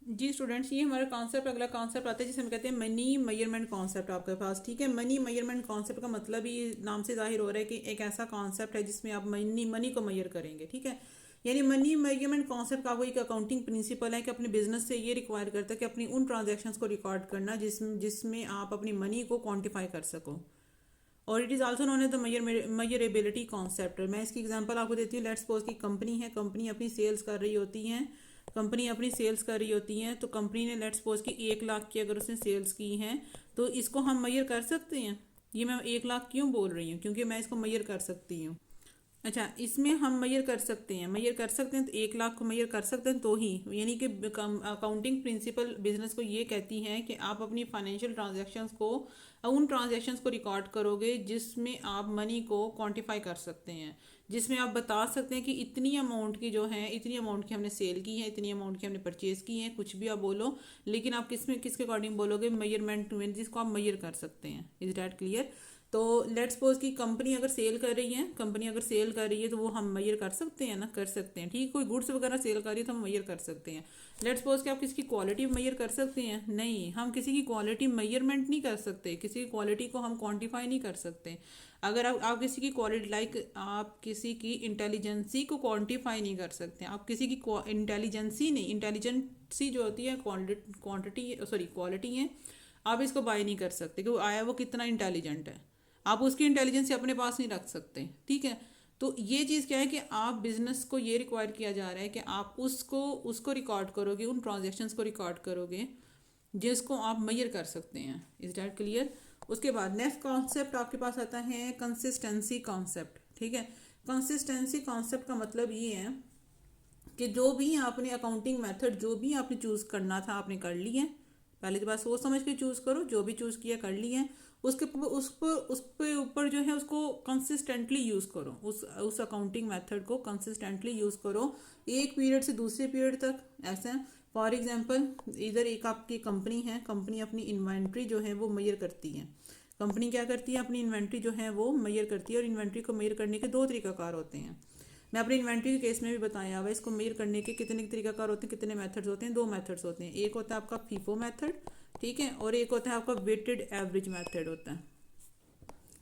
जी स्टूडेंट्स, ये हमारा कॉन्सेप्ट, अगला कॉन्सेप्ट आता है जिसे हम कहते हैं मनी मेजरमेंट कॉन्सेप्ट आपके पास। ठीक है, मनी मेजरमेंट कॉन्सेप्ट का मतलब ही नाम से जाहिर हो रहा है कि एक ऐसा कॉन्सेप्ट है जिसमें आप मनी मनी को मेजर करेंगे। ठीक है, यानी मनी मेजरमेंट कॉन्सेप्ट का वो एक अकाउंटिंग प्रिंसिपल है कि अपने बिजनेस से ये रिक्वायर करता है कि अपनी उन ट्रांजेक्शन्स को रिकॉर्ड करना जिसमें आप अपनी मनी को क्वान्टिफाई कर सको। और it is also known as the measurability concept. मैं इसकी एग्जांपल आपको देती हूँ। लेट्स सपोज की कंपनी है, कंपनी अपनी सेल्स कर रही होती हैं, कंपनी अपनी सेल्स कर रही होती हैं, तो कंपनी ने लेट्स सपोज की 1 लाख की अगर उसने सेल्स की हैं, तो इसको हम मेजर कर सकते हैं। ये मैं 1 लाख क्यों बोल रही हूँ, क्योंकि मैं इसको मेजर कर सकती हूँ। अच्छा, इसमें हम मेजर कर सकते हैं, मेजर कर सकते हैं, तो 1 लाख को मेजर कर सकते हैं तो ही, यानी कि अकाउंटिंग प्रिंसिपल बिजनेस को ये कहती है कि आप अपनी फाइनेंशियल ट्रांजैक्शंस को, उन ट्रांजैक्शंस को रिकॉर्ड करोगे जिसमें आप मनी को क्वांटिफाई कर सकते हैं, जिसमें आप बता सकते हैं कि इतनी अमाउंट की जो है, इतनी अमाउंट की हमने सेल की है, इतनी अमाउंट की हमने परचेज की है, कुछ भी आप बोलो, लेकिन आप किसके अकॉर्डिंग बोलोगे, मेजरमेंट में, जिसको आप मेजर कर सकते हैं। Is that clear? तो लेट्स सपोज की कंपनी अगर सेल कर रही है, कंपनी अगर सेल कर रही है तो वो हम मेजर कर सकते हैं ना, कर सकते हैं। ठीक, कोई गुड्स वगैरह सेल कर रही है तो हम मेजर कर सकते हैं। लेट्स सपोज कि आप किसी की क्वालिटी मेजर कर सकते हैं? नहीं, हम किसी की क्वालिटी मेजरमेंट नहीं कर सकते, किसी की क्वालिटी को हम क्वान्टिफाई नहीं कर सकते। अगर आप किसी की क्वालिटी, लाइक आप किसी की इंटेलिजेंसी को क्वान्टिफाई नहीं कर सकते, आप किसी की इंटेलिजेंसी नहीं, इंटेलिजेंसी जो होती है क्वांटिटी, सॉरी क्वालिटी है, आप इसको बाय नहीं कर सकते कि वो आया वो कितना इंटेलिजेंट है, आप उसकी इंटेलिजेंस अपने पास नहीं रख सकते। ठीक है, तो ये चीज़ क्या है कि आप बिजनेस को ये रिक्वायर किया जा रहा है कि आप उसको उसको रिकॉर्ड करोगे, उन ट्रांजेक्शन्स को रिकॉर्ड करोगे जिसको आप मेजर कर सकते हैं। Is that clear? उसके बाद नेक्स्ट कॉन्सेप्ट आपके पास आता है कंसिस्टेंसी कॉन्सेप्ट। ठीक है, कंसिस्टेंसी कॉन्सेप्ट का मतलब ये है कि जो भी आपने अकाउंटिंग मेथड जो भी आपने चूज़ करना था आपने कर ली है। पहले तो बात सोच समझ के चूज़ करो, जो भी चूज़ किया कर ली है, उस पे ऊपर जो है उसको कंसिस्टेंटली यूज़ करो, उस अकाउंटिंग मेथड को कंसिस्टेंटली यूज़ करो एक पीरियड से दूसरे पीरियड तक। ऐसा फॉर एग्जांपल, इधर एक आपकी कंपनी है, कंपनी अपनी इन्वेंट्री जो है वो मेजर करती है। कंपनी क्या करती है, अपनी इन्वेंट्री जो है वो मेजर करती है, और इन्वेंट्री को मेजर करने के 2 तरीकाकार होते हैं। मैं अपनी इन्वेंट्री के केस में भी बताया हुआ है, इसको मेजर करने के कितने तरीकाकार होते हैं, कितने मेथड्स होते हैं? 2 मेथड्स होते हैं। एक होता है आपका फीफो मेथड, ठीक है, और एक होता है आपका वेटेड एवरेज मेथड होता है।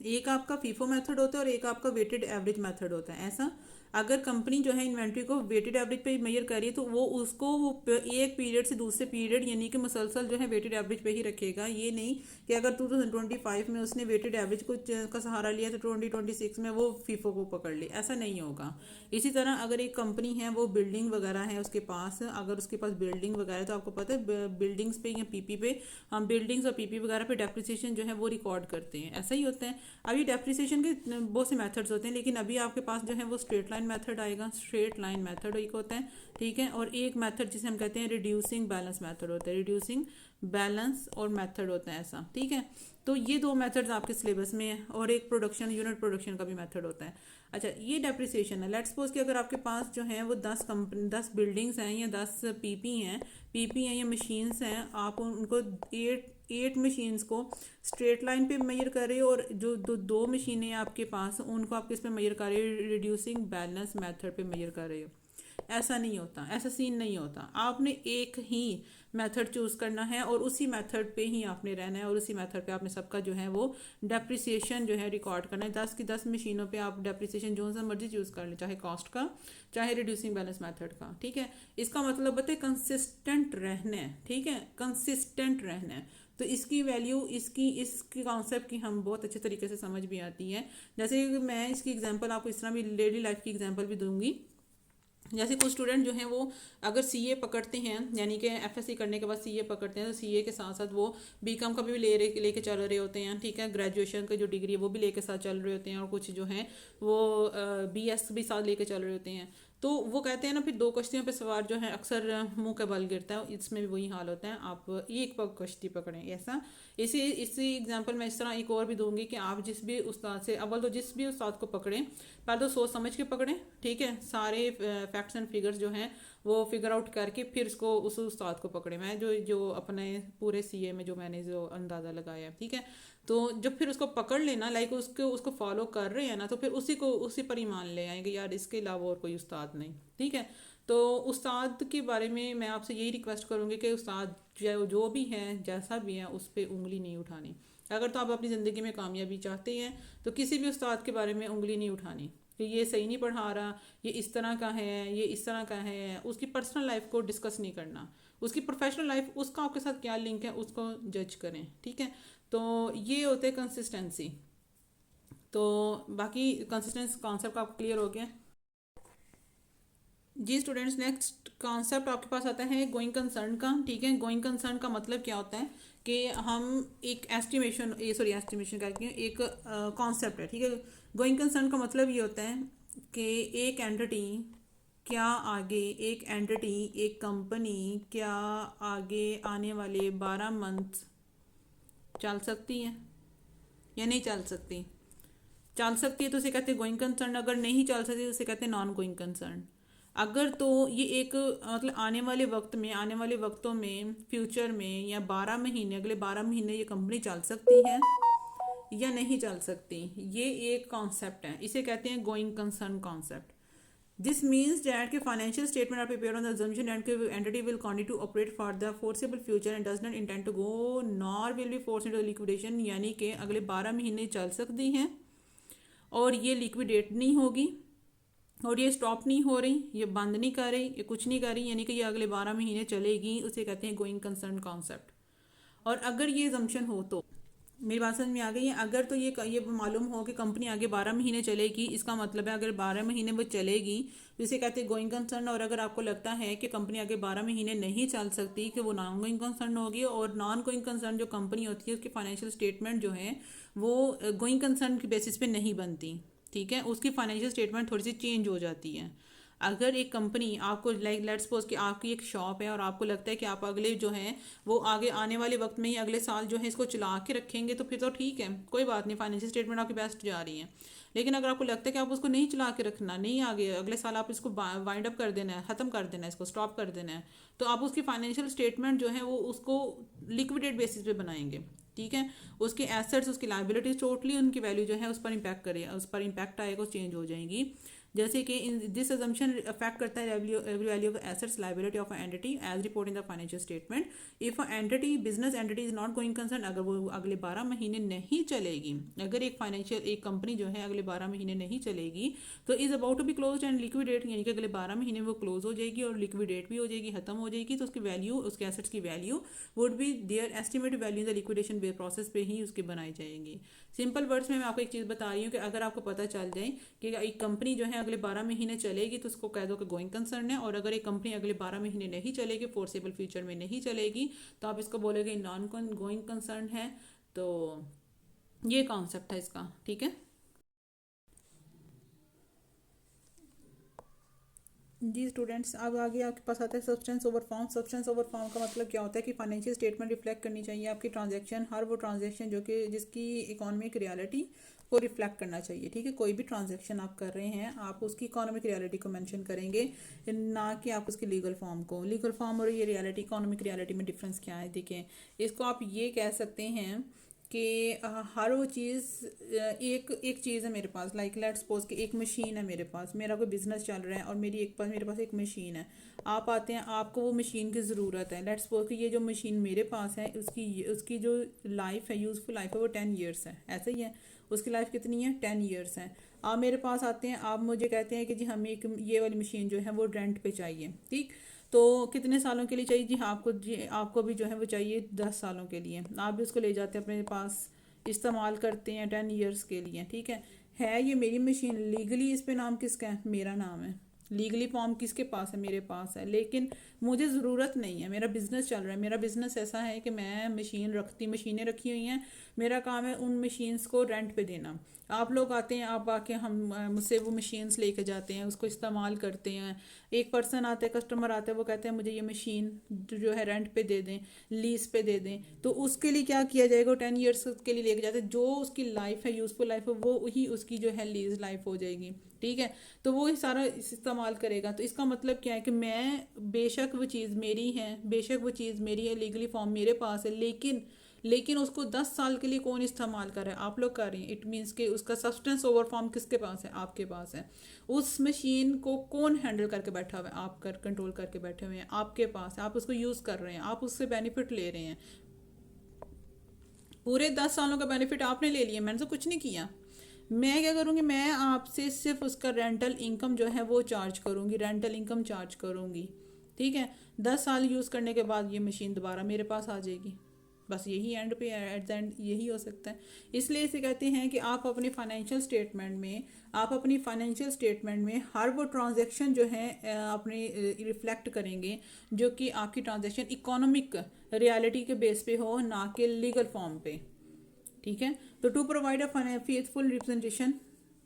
एक आपका फीफो मेथड होता है और एक आपका वेटेड एवरेज मेथड होता है। ऐसा अगर कंपनी जो है इन्वेंट्री को वेटेड एवरेज पे मेजर कर रही है तो वो उसको वो एक पीरियड से दूसरे पीरियड यानी कि मुसलसल जो है वेटेड एवरेज पे ही रखेगा। ये नहीं कि अगर 2025 में उसने वेटेड एवरेज को का सहारा लिया तो 2026 में वो फीफो को पकड़ ले, ऐसा नहीं होगा। इसी तरह अगर एक कंपनी है, वो बिल्डिंग वगैरह है उसके पास, अगर उसके पास बिल्डिंग वगैरह है तो आपको पता है बिल्डिंग्स पे या पीपी पे हम बिल्डिंग्स और पीपी वगैरह पे डेप्रिसिएशन जो है वो रिकॉर्ड करते हैं। ऐसा ही होता है। अभी डेप्रिसिएशन के बहुत से मेथड्स होते हैं, लेकिन अभी आपके पास जो है वो स्ट्रेट लाइन मेथड आएगा। स्ट्रेट लाइन मेथड एक होता है, ठीक है, और एक मेथड जिसे हम कहते हैं रिड्यूसिंग बैलेंस मेथड होता है। रिड्यूसिंग बैलेंस और मेथड होता है ऐसा, ठीक है। तो ये 2 मेथड्स आपके सिलेबस में है, और एक प्रोडक्शन, यूनिट प्रोडक्शन का भी मेथड होता है। अच्छा, ये डेप्रिसिएशन है। लेट्स सपोज कि अगर आपके पास जो है वो 10 बिल्डिंग्स हैं या 10 पीपी हैं या मशीन्स हैं, आप उनको 8 मशीन्स को स्ट्रेट लाइन पे मेजर कर रहे हो, और जो दो मशीनें आपके पास उनको आप किस पे मेजर कर रहे हो? रिड्यूसिंग बैलेंस मेथड पे मेजर कर रहे हो। ऐसा नहीं होता, ऐसा सीन नहीं होता। आपने एक ही मेथड चूज़ करना है और उसी मेथड पे ही आपने रहना है, और उसी मेथड पे आपने सबका जो है वो डेप्रिसिएशन जो है रिकॉर्ड करना है। 10 की 10 मशीनों पे आप डेप्रिसिएशन जो सा मर्जी चूज़ कर लें, चाहे कॉस्ट का चाहे रिड्यूसिंग बैलेंस मेथड का, ठीक है। इसका मतलब बताए कंसिस्टेंट रहना है, ठीक है, कंसिस्टेंट रहना है। तो इसकी वैल्यू, इसकी कॉन्सेप्ट की हम बहुत अच्छे तरीके से समझ भी आती है। जैसे मैं इसकी एग्जांपल आपको इस तरह भी डेली लाइफ की एग्जांपल भी दूंगी। जैसे कुछ स्टूडेंट जो हैं वो अगर सीए पकड़ते हैं, यानी कि एफएससी करने के बाद सीए पकड़ते हैं, तो सीए के साथ साथ वो बीकॉम का भी लेके चल रहे होते हैं, ठीक है, ग्रेजुएशन का जो डिग्री है वो भी लेके साथ चल रहे होते हैं, और कुछ जो हैं वो बीएस भी साथ लेके चल रहे होते हैं। तो वो कहते हैं ना, फिर 2 कश्तियों पे सवार जो है अक्सर मुंह का बल गिरता है। इसमें भी वही हाल होता है, आप एक कश्ती पकड़ें ऐसा। इसी एग्जांपल मैं इस तरह एक और भी दूंगी कि आप जिस भी उस्ताद से, अव्वल तो जिस भी उस्ताद को पकड़ें, पहले तो सोच समझ के पकड़ें, ठीक है, सारे फैक्ट्स एंड फिगर्स जो हैं वो फिगर आउट करके फिर उसको उस उस्ताद को पकड़े। मैं जो अपने पूरे सीए में जो मैंने जो अंदाज़ा लगाया है, ठीक है, तो जब फिर उसको पकड़ लेना, लाइक उसको फॉलो कर रहे हैं ना, तो फिर उसी पर ही मान ले आएंगे यार, इसके अलावा और कोई उस्ताद नहीं, ठीक है। तो उस्ताद के बारे में मैं आपसे यही रिक्वेस्ट करूँगी कि उस्ताद जो भी हैं जैसा भी है उस पर उंगली नहीं उठानी। अगर तो आप अपनी ज़िंदगी में कामयाबी चाहते हैं तो किसी भी उस्ताद के बारे में उंगली नहीं उठानी कि ये सही नहीं पढ़ा रहा, ये इस तरह का है, ये इस तरह का है। उसकी पर्सनल लाइफ को डिस्कस नहीं करना, उसकी प्रोफेशनल लाइफ, उसका आपके साथ क्या लिंक है उसको जज करें, ठीक है। तो ये होते हैं कंसिस्टेंसी। तो बाकी कंसिस्टेंस कॉन्सेप्ट आपको क्लियर हो गया। जी स्टूडेंट्स, नेक्स्ट कॉन्सेप्ट आपके पास आता है गोइंग कंसर्न का, ठीक है। गोइंग कंसर्न का मतलब क्या होता है कि हम एक एस्टिमेशन करके एक कॉन्सेप्ट है, ठीक है। गोइंग कंसर्न का मतलब ये होता है कि एक एंटिटी क्या आगे, एक एंटिटी, एक कंपनी क्या आगे आने वाले 12 मंथ चल सकती है या नहीं चल सकती। चल सकती है तो उसे कहते हैं गोइंग कंसर्न, अगर नहीं चल सकती तो उसे कहते हैं नॉन गोइंग कंसर्न। अगर तो ये एक मतलब आने वाले वक्त में, आने वाले वक्तों में, फ्यूचर में या 12 महीने, अगले 12 महीने ये कंपनी चल सकती है या नहीं चल सकती, ये एक कॉन्सेप्ट है, इसे कहते हैं going concern concept. This means that के financial statement are prepare on the assumption that the entity will continue to operate for the foreseeable future and does not intend to go nor will be forced into liquidation, यानी कि अगले 12 महीने चल सकती हैं और ये लिक्विडेट नहीं होगी और ये स्टॉप नहीं हो रही, ये बंद नहीं कर रही, ये कुछ नहीं कर रही, यानी कि ये अगले 12 महीने चलेगी, उसे कहते हैं गोइंग कंसर्न कॉन्सेप्ट। और अगर ये जम्पशन हो तो मेरी बात समझ में आ गई है। अगर तो ये मालूम हो कि कंपनी आगे 12 महीने चलेगी, इसका मतलब है अगर 12 महीने वो चलेगी तो इसे कहते हैं गोइंग कंसर्न। और अगर आपको लगता है कि कंपनी आगे 12 महीने नहीं चल सकती, कि वो नॉन गोइंग कंसर्न होगी। और नॉन गोइंग कंसर्न जो कंपनी होती है उसकी फाइनेंशियल स्टेटमेंट जो है वो गोइंग कंसर्न के बेसिस पे नहीं बनती, ठीक है। उसकी फाइनेंशियल स्टेटमेंट थोड़ी सी चेंज हो जाती है। अगर एक कंपनी आपको लाइक लेट्स सपोज कि आपकी एक शॉप है और आपको लगता है कि आप अगले जो है वो आगे आने वाले वक्त में ही अगले साल जो है इसको चला के रखेंगे, तो फिर तो ठीक है, कोई बात नहीं, फाइनेंशियल स्टेटमेंट आपकी बेस्ट जा रही है। लेकिन अगर आपको लगता है कि आप उसको नहीं चला के रखना, नहीं आगे अगले साल आप इसको वाइंड अप कर देना है, ख़त्म कर देना है, इसको स्टॉप कर देना है, तो आप उसकी फाइनेंशियल स्टेटमेंट जो है वो उसको लिक्विडेट बेसिस पे बनाएंगे, ठीक है। उसके एसेट्स, उसकी लाइबिलिटीज टोटली उनकी वैल्यू जो है उस पर इम्पैक्ट करे, उस पर इम्पैक्ट आएगा, चेंज हो जाएंगी। जैसे कि इन दिस अजम्पशन अफेक्ट करता है value of assets liability of entity as report in the financial statement. If entity business entity is not going concern, अगर वो अगले 12 महीने नहीं चलेगी, अगर एक कंपनी जो है अगले 12 महीने नहीं चलेगी तो is about to be close and liquidate, यानी कि अगले 12 महीने वो क्लोज हो जाएगी और लिक्विडेट भी हो जाएगी, खत्म हो जाएगी, तो उसकी वैल्यू, उसके एसेट्स की value would be their estimated value in the liquidation process पे ही उसकी बनाई जाएगी। सिंपल वर्ड्स में मैं आपको एक चीज़ बता रही हूँ कि अगर आपको पता चल जाए कि एक कंपनी जो है अगले 12 महीने चलेगी तो उसको कह दो कि गोइंग कंसर्न है, और अगर एक कंपनी अगले 12 महीने नहीं चलेगी, फोर्सेबल फ्यूचर में नहीं चलेगी, तो आप इसको बोलोगे नॉन गोइंग कंसर्न है। तो ये कॉन्सेप्ट है इसका, ठीक है। जी स्टूडेंट्स, अब आगे आपके पास आता है substance over form. Substance over form का मतलब क्या होता है कि फाइनेंशियल स्टेटमेंट रिफ्लेक्ट करनी चाहिए आपकी ट्रांजैक्शन, हर वो ट्रांजैक्शन जो कि जिसकी इकोनॉमिक रियलिटी को रिफ्लेक्ट करना चाहिए, ठीक है। कोई भी ट्रांजैक्शन आप कर रहे हैं आप उसकी इकोनॉमिक रियलिटी को मेंशन करेंगे, ना कि आप उसके लीगल फॉर्म को। लीगल फॉर्म और ये रियलिटी, इकोनॉमिक रियलिटी में डिफरेंस क्या है, देखें। इसको आप ये कह सकते हैं कि हर वो चीज़, एक एक चीज़ है मेरे पास, लाइक लेट्स सपोज कि एक मशीन है मेरे पास, मेरा कोई बिजनेस चल रहा है और मेरे पास एक मशीन है। आप आते हैं, आपको वो मशीन की ज़रूरत है। लेट्स सपोज कि ये जो मशीन मेरे पास है उसकी जो लाइफ है, यूज़फुल लाइफ है, वो 10 ईयर्स है, ऐसे ही है। उसकी लाइफ कितनी है? 10 ईयर्स है। आप मेरे पास आते हैं, आप मुझे कहते हैं कि जी हमें एक ये वाली मशीन जो है वो रेंट पे चाहिए, ठीक। तो कितने सालों के लिए चाहिए? जी आपको भी जो है वो चाहिए 10 सालों के लिए। आप भी उसको ले जाते हैं अपने पास, इस्तेमाल करते हैं 10 ईयर्स के लिए, ठीक है ये मेरी मशीन। लीगली इस पे नाम किसका है? मेरा नाम है। लीगली फॉर्म किसके पास है? मेरे पास है। लेकिन मुझे ज़रूरत नहीं है, मेरा बिजनेस चल रहा है। मेरा बिजनेस ऐसा है कि मैं मशीनें रखी हुई हैं, मेरा काम है उन मशीन्स को रेंट पे देना। आप लोग आते हैं, आप आके हम मुझसे वो मशीन्स लेके जाते हैं, उसको इस्तेमाल करते हैं। एक पर्सन आते हैं, कस्टमर आते हैं, वो कहते हैं मुझे ये मशीन जो है रेंट पे दे दें, लीज पे दे दें। तो उसके लिए क्या किया जाएगा? 10 ईयर्स के लिए लेके जाते हैं। जो उसकी लाइफ है, यूज़फुल लाइफ है, वो ही उसकी जो है लीज लाइफ हो जाएगी, ठीक है। तो वो ही सारा इस्तेमाल करेगा। तो इसका मतलब क्या है कि मैं, बेशक वो चीज़ मेरी है, बेशक वो चीज़ मेरी है, लीगली फॉर्म मेरे पास है, लेकिन उसको 10 साल के लिए कौन इस्तेमाल कर रहा है? आप लोग कर रहे हैं। इट मीन्स कि उसका सब्सटेंस ओवर फॉर्म किसके पास है? आपके पास है। उस मशीन को कौन हैंडल करके बैठा हुआ है? आप कर कंट्रोल करके बैठे हुए हैं, आपके पास है, आप उसको यूज़ कर रहे हैं, आप उससे बेनिफिट ले रहे हैं। पूरे 10 सालों का बेनिफिट आपने ले लिया, मैंने तो कुछ नहीं किया। मैं क्या करूँगी, मैं आपसे सिर्फ उसका रेंटल इनकम जो है वो चार्ज करूँगी, रेंटल इनकम चार्ज करूँगी। ठीक है, 10 साल यूज़ करने के बाद ये मशीन दोबारा मेरे पास आ जाएगी। बस यही एंड पे, एट द एंड यही हो सकता है। इसलिए इसे कहते हैं कि आप अपने फाइनेंशियल स्टेटमेंट में, आप अपनी फाइनेंशियल स्टेटमेंट में हर वो ट्रांजैक्शन जो है अपने रिफ्लेक्ट करेंगे जो कि आपकी ट्रांजैक्शन इकोनॉमिक रियलिटी के बेस पे हो, ना कि लीगल फॉर्म पे। ठीक है, तो to provide a faithful representation,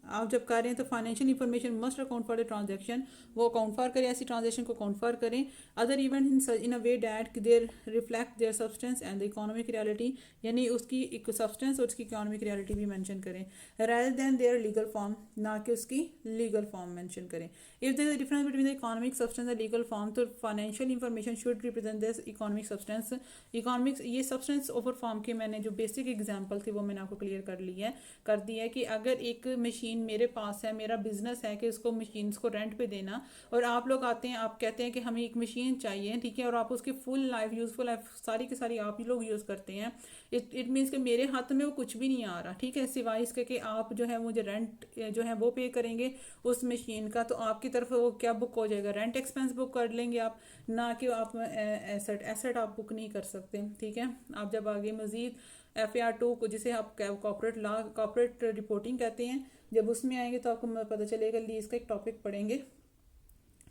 आप जब कर रहे हैं तो financial information must account for the transaction, वो अकाउंट फॉर करें, ऐसी ट्रांजैक्शन को अकाउंट फॉर करें। Other event in a way that their reflect their substance and the economic reality, यानी उसकी एक सब्सटेंस और उसकी इकोनॉमिक रियलिटी भी मेंशन करें, rather than their legal form, ना कि उसकी लीगल फॉर्म मेंशन करें। If there is a difference between the economic substance and legal form, तो financial information should represent this economic substance. Economics, ये substance over form के मैंने जो basic example थी वो मैंने आपको क्लियर कर दिया है कि अगर एक मशीन मेरे पास है, मेरा बिजनेस है कि उसको मशीन्स को रेंट पे देना, और आप लोग आते हैं, आप कहते हैं कि हमें एक मशीन चाहिए, ठीक है, और आप उसकी फुल लाइफ, यूजफुल लाइफ सारी की सारी आप ही लोग यूज़ करते हैं। इट मीन्स कि मेरे हाथ में वो कुछ भी नहीं आ रहा, ठीक है, सिवाय इसके कि आप जो है मुझे रेंट जो है वो पे करेंगे उस मशीन का, तो आपकी तरफ वो क्या बुक हो जाएगा? रेंट एक्सपेंस बुक कर लेंगे आप, ना कि आप एसेट एसेट आप बुक नहीं कर सकते। ठीक है, आप जब आगे मजीद FAR 2 को, जिसे आप कॉर्पोरेट लॉ, कॉर्पोरेट रिपोर्टिंग कहते हैं, जब उसमें आएंगे तो आपको पता चलेगा, लीज का एक टॉपिक पढ़ेंगे।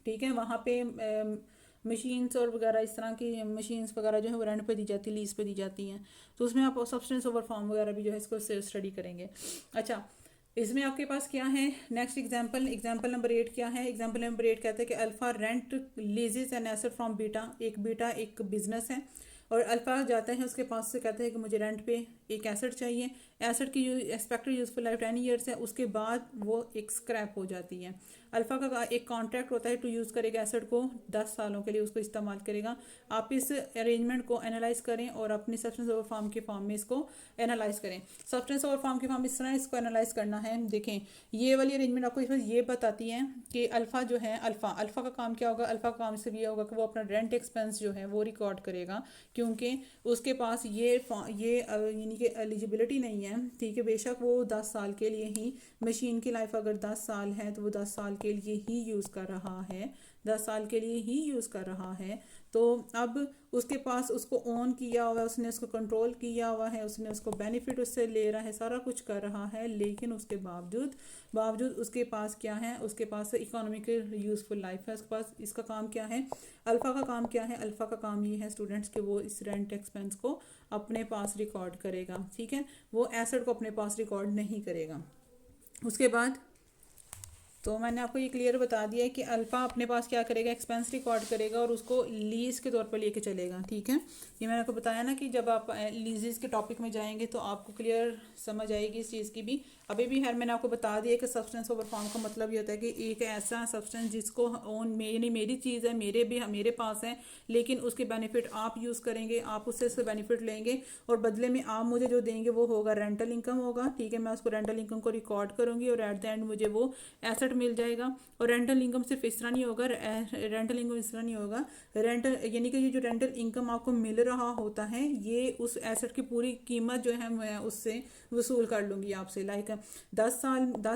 ठीक है, वहाँ पे मशीन्स और वगैरह इस तरह की मशीन्स वगैरह जो है वो रेंट पे दी जाती है, लीज पे दी जाती हैं, तो उसमें आप सब्सटेंस ओवर फॉर्म वगैरह भी जो है इसको स्टडी करेंगे। अच्छा, इसमें आपके पास क्या है नेक्स्ट एग्जांपल, एग्जांपल नंबर 8 क्या है? एग्जांपल नंबर 8 कहते हैं कि alpha rent लीजेस an asset from beta, एक बीटा एक बिजनेस है और अल्फा जाता है उसके पास से, कहता है कि मुझे रेंट पे एक एसेट चाहिए, एसेट की एक्सपेक्टेड यूजफुल लाइफ 10 ईयर्स है, उसके बाद वो एक स्क्रैप हो जाती है। अल्फा का एक कॉन्ट्रैक्ट होता है, टू यूज़ करेगा एसेट को, 10 सालों के लिए उसको इस्तेमाल करेगा। आप इस अरेंजमेंट को एनालाइज करें और अपनी सब्सटेंस ओवर फॉर्म के फॉर्म में इसको एनालाइज करें। सब्सटेंस ओवर फॉर्म के फॉर्म इस तरह इसको एनालाइज करना है। देखें, ये वाली अरेंजमेंट आपको इसमें ये बताती है कि अल्फा जो है, अल्फा का काम क्या होगा? अल्फा का काम सिर्फ ये होगा कि वो अपना रेंट एक्सपेंस जो है वो रिकॉर्ड करेगा, क्योंकि उसके पास ये यानी कि एलिजिबिलिटी नहीं है। ठीक है, बेशक वो 10 साल के लिए ही, मशीन की लाइफ अगर 10 साल है तो वो 10 साल के लिए ही यूज़ कर रहा है, 10 साल के लिए ही यूज़ कर रहा है। तो अब उसके पास उसको ऑन किया हुआ है, उसने उसको कंट्रोल किया हुआ है, उसने उसको बेनिफिट उससे ले रहा है, सारा कुछ कर रहा है, लेकिन उसके बावजूद उसके पास क्या है? उसके पास इकोनॉमिक यूज़फुल लाइफ है, उसके पास। इसका काम क्या है? अल्फ़ा का काम क्या है? अल्फ़ा का काम ये है स्टूडेंट्स कि वो इस रेंट एक्सपेंस को अपने पास रिकॉर्ड करेगा। ठीक है, वो एसेट को अपने पास रिकॉर्ड नहीं करेगा। उसके बाद तो मैंने आपको ये क्लियर बता दिया है कि अल्फ़ा अपने पास क्या करेगा? एक्सपेंस रिकॉर्ड करेगा और उसको लीज के तौर पर लेके चलेगा। ठीक है, ये मैंने आपको बताया ना कि जब आप लीजेस के टॉपिक में जाएंगे तो आपको क्लियर समझ आएगी इस चीज़ की भी। अभी भी मैंने आपको बता दिया कि सब्सटेंस ओवर फॉर्म का मतलब ये होता है कि एक ऐसा सब्सटेंस जिसको ओन मेरी चीज़ है, मेरे पास है, लेकिन उसके बेनिफिट आप यूज़ करेंगे, आप उससे बेनिफिट लेंगे और बदले में आप मुझे जो देंगे वो होगा रेंटल इनकम होगा। ठीक है, मैं उसको रेंटल इनकम को रिकॉर्ड करूँगी और एट द एंड मुझे वो एसेट मिल जाएगा। और रेंटल इनकम सिर्फ इस तरह नहीं होगा, रेंटल इनकम इस तरह नहीं होगा, रेंटल यानी कि ये जो रेंटल इनकम आपको मिल रहा होता है ये उस एसेट की पूरी कीमत जो है मैं उससे वसूल कर लूँगी आपसे। लाइक 10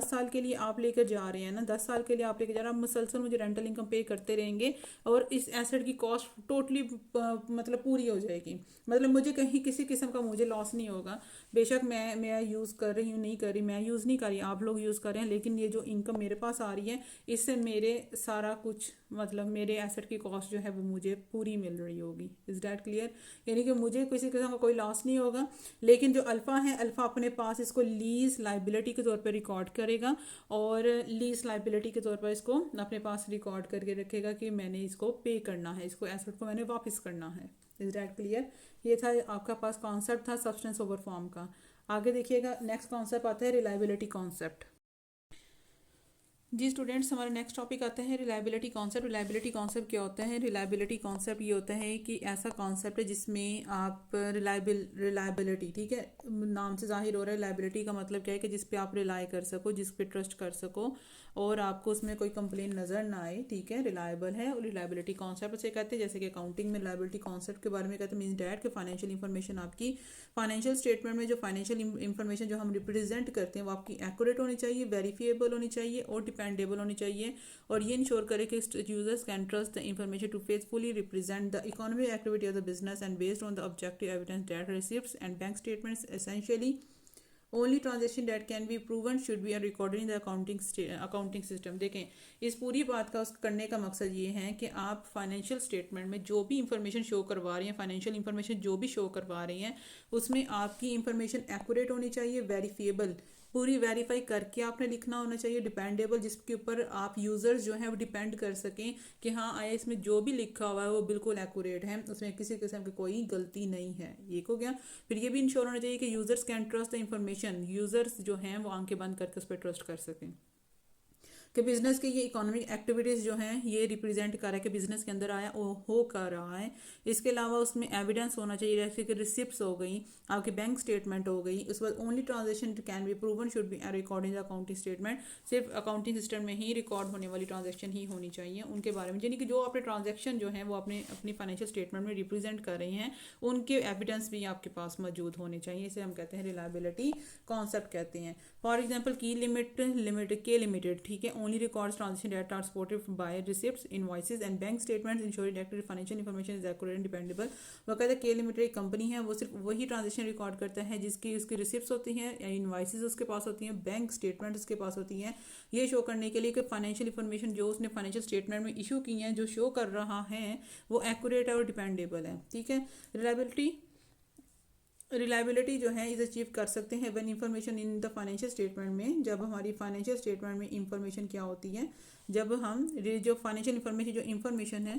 साल के लिए आप लेकर जा रहे हैं ना, 10 साल के लिए आप लेकर जा रहे हैं, आप मुसलसल मुझे रेंटल इनकम पे करते रहेंगे और इस एसेट की कॉस्ट टोटली मतलब पूरी हो जाएगी। मतलब मुझे कहीं किसी किस्म का मुझे लॉस नहीं होगा। बेशक मैं यूज़ कर रही हूँ, नहीं कर रही, मैं यूज़ नहीं कर रही, आप लोग यूज़ कर रहे हैं, लेकिन ये जो इनकम मेरे पास आ रही है इससे मेरे सारा कुछ मतलब मेरे एसेट की कॉस्ट जो है वो मुझे पूरी मिल रही होगी। Is that clear? यानी कि मुझे किसी किस्म का कोई लॉस नहीं होगा। लेकिन जो अल्फ़ा है, अल्फ़ा अपने पास इसको लीज लाइबिलिटी के तौर पर रिकॉर्ड करेगा और लीज लाइबिलिटी के तौर पर इसको अपने पास रिकॉर्ड करके रखेगा कि मैंने इसको पे करना है, इसको एसेट को मैंने वापस करना है। Is that clear? ये था आपका पास कॉन्सेप्ट था सब्सटेंस ओवर फॉर्म का। आगे देखिएगा, नेक्स्ट कॉन्सेप्ट आता है रिलायबिलिटी कॉन्सेप्ट। जी स्टूडेंट्स, हमारा नेक्स्ट टॉपिक आता है रिलायबिलिटी कॉन्सेप्ट। रिलायबिलिटी कॉन्सेप्ट क्या होता है? रिलायबिलिटी कॉन्सेप्ट ये होता है कि ऐसा कॉन्सेप्ट है जिसमें आप रिलायबिलिटी, ठीक है, नाम से जाहिर हो रहा है। रिलायबिलिटी का मतलब क्या है कि जिस पे आप रिलाई कर सको, जिस पे ट्रस्ट कर सको और आपको उसमें कोई कंप्लेन नज़र ना आए, ठीक है, रिलायबल है। और रिलायबिलिटी कॉन्सेप्ट उसे कहते हैं, जैसे कि अकाउंटिंग में रिलायबिलिटी कॉन्सेप्ट के बारे में कहते हैं, मीन्स डैट कि फाइनेंशियल इंफॉर्मेशन आपकी फाइनेंशियल स्टेटमेंट में जो फाइनेंशियल इंफॉर्मेशन जो हम रिप्रेजेंट करते हैं वो आपकी एक्यूरेट होनी चाहिए, वेरीफिएबल होनी चाहिए और डिपेंडेबल होनी चाहिए। और ये इंश्योर करे कि users can trust the information to faithfully represent the economic activity of the business and based on the objective evidence data receipts and bank statements essentially only transaction data can be proven should be recorded in the accounting system. देखें, इस पूरी बात का करने का मकसद ये है कि आप फाइनेंशियल स्टेटमेंट में जो भी इंफॉर्मेशन शो करवा रही हैं, फाइनेंशियल इंफॉर्मेशन जो भी शो करवा रही हैं, उसमें आपकी इंफॉर्मेशन एक्यूरेट होनी चाहिए, वेरीफिएबल, पूरी वेरीफाई करके आपने लिखना होना चाहिए, डिपेंडेबल, जिसके ऊपर आप यूज़र्स जो हैं वो डिपेंड कर सकें कि हाँ आया इसमें जो भी लिखा हुआ है वो बिल्कुल एक्यूरेट है, उसमें किसी किस्म की कोई गलती नहीं है। ये हो गया। फिर ये भी इंश्योर होना चाहिए कि users can trust the information, users जो हैं वो आंखें बंद करके उस पर ट्रस्ट कर सकें कि बिजनेस के ये इकोनॉमिक एक्टिविटीज़ जो हैं ये रिप्रेजेंट कर रहा है कि बिजनेस के अंदर आया वो हो कर रहा है। इसके अलावा उसमें एविडेंस होना चाहिए, जैसे कि रिसिप्ट्स हो गई, आपकी बैंक स्टेटमेंट हो गई। उसके बाद only transaction can be proven should B record in the accounting statement, सिर्फ अकाउंटिंग सिस्टम में ही रिकॉर्ड होने वाली ट्रांजेक्शन ही होनी चाहिए उनके बारे में, यानी कि जो आपने ट्रांजेक्शन जो है वो अपने अपनी फाइनेंशियल स्टेटमेंट में रिप्रेजेंट कर रही हैं उनके एविडेंस भी आपके पास मौजूद होने चाहिए। इसे हम कहते हैं रिलायबिलिटी कॉन्सेप्ट कहते हैं। फॉर एग्जाम्पल की लिमिटेड, ठीक है, only records transaction data are supported by receipts, invoices and bank statements ensuring that financial information is accurate and dependable. वो कहते हैं के लिमिटेड एक कंपनी है, वो सिर्फ वही ट्रांजेक्शन रिकॉर्ड करता है जिसकी उसकी रिसिप्ट्स होती हैं या इनवॉइसेस उसके पास होती हैं, बैंक स्टेटमेंट उसके पास होती हैं, ये शो करने के लिए कि फाइनेंशियल इंफॉर्मेशन जो उसने फाइनेंशियल स्टेटमेंट में इशू की है, जो शो कर रहा है वो एक्यूरेट है और डिपेंडेबल है, ठीक है। रिलायबिलिटी जो है इसे अचीव कर सकते हैं when information in the financial statement में, जब हमारी फाइनेंशियल स्टेटमेंट में इंफॉर्मेशन क्या होती है, जब हम जो फाइनेंशियल इंफॉर्मेशन है,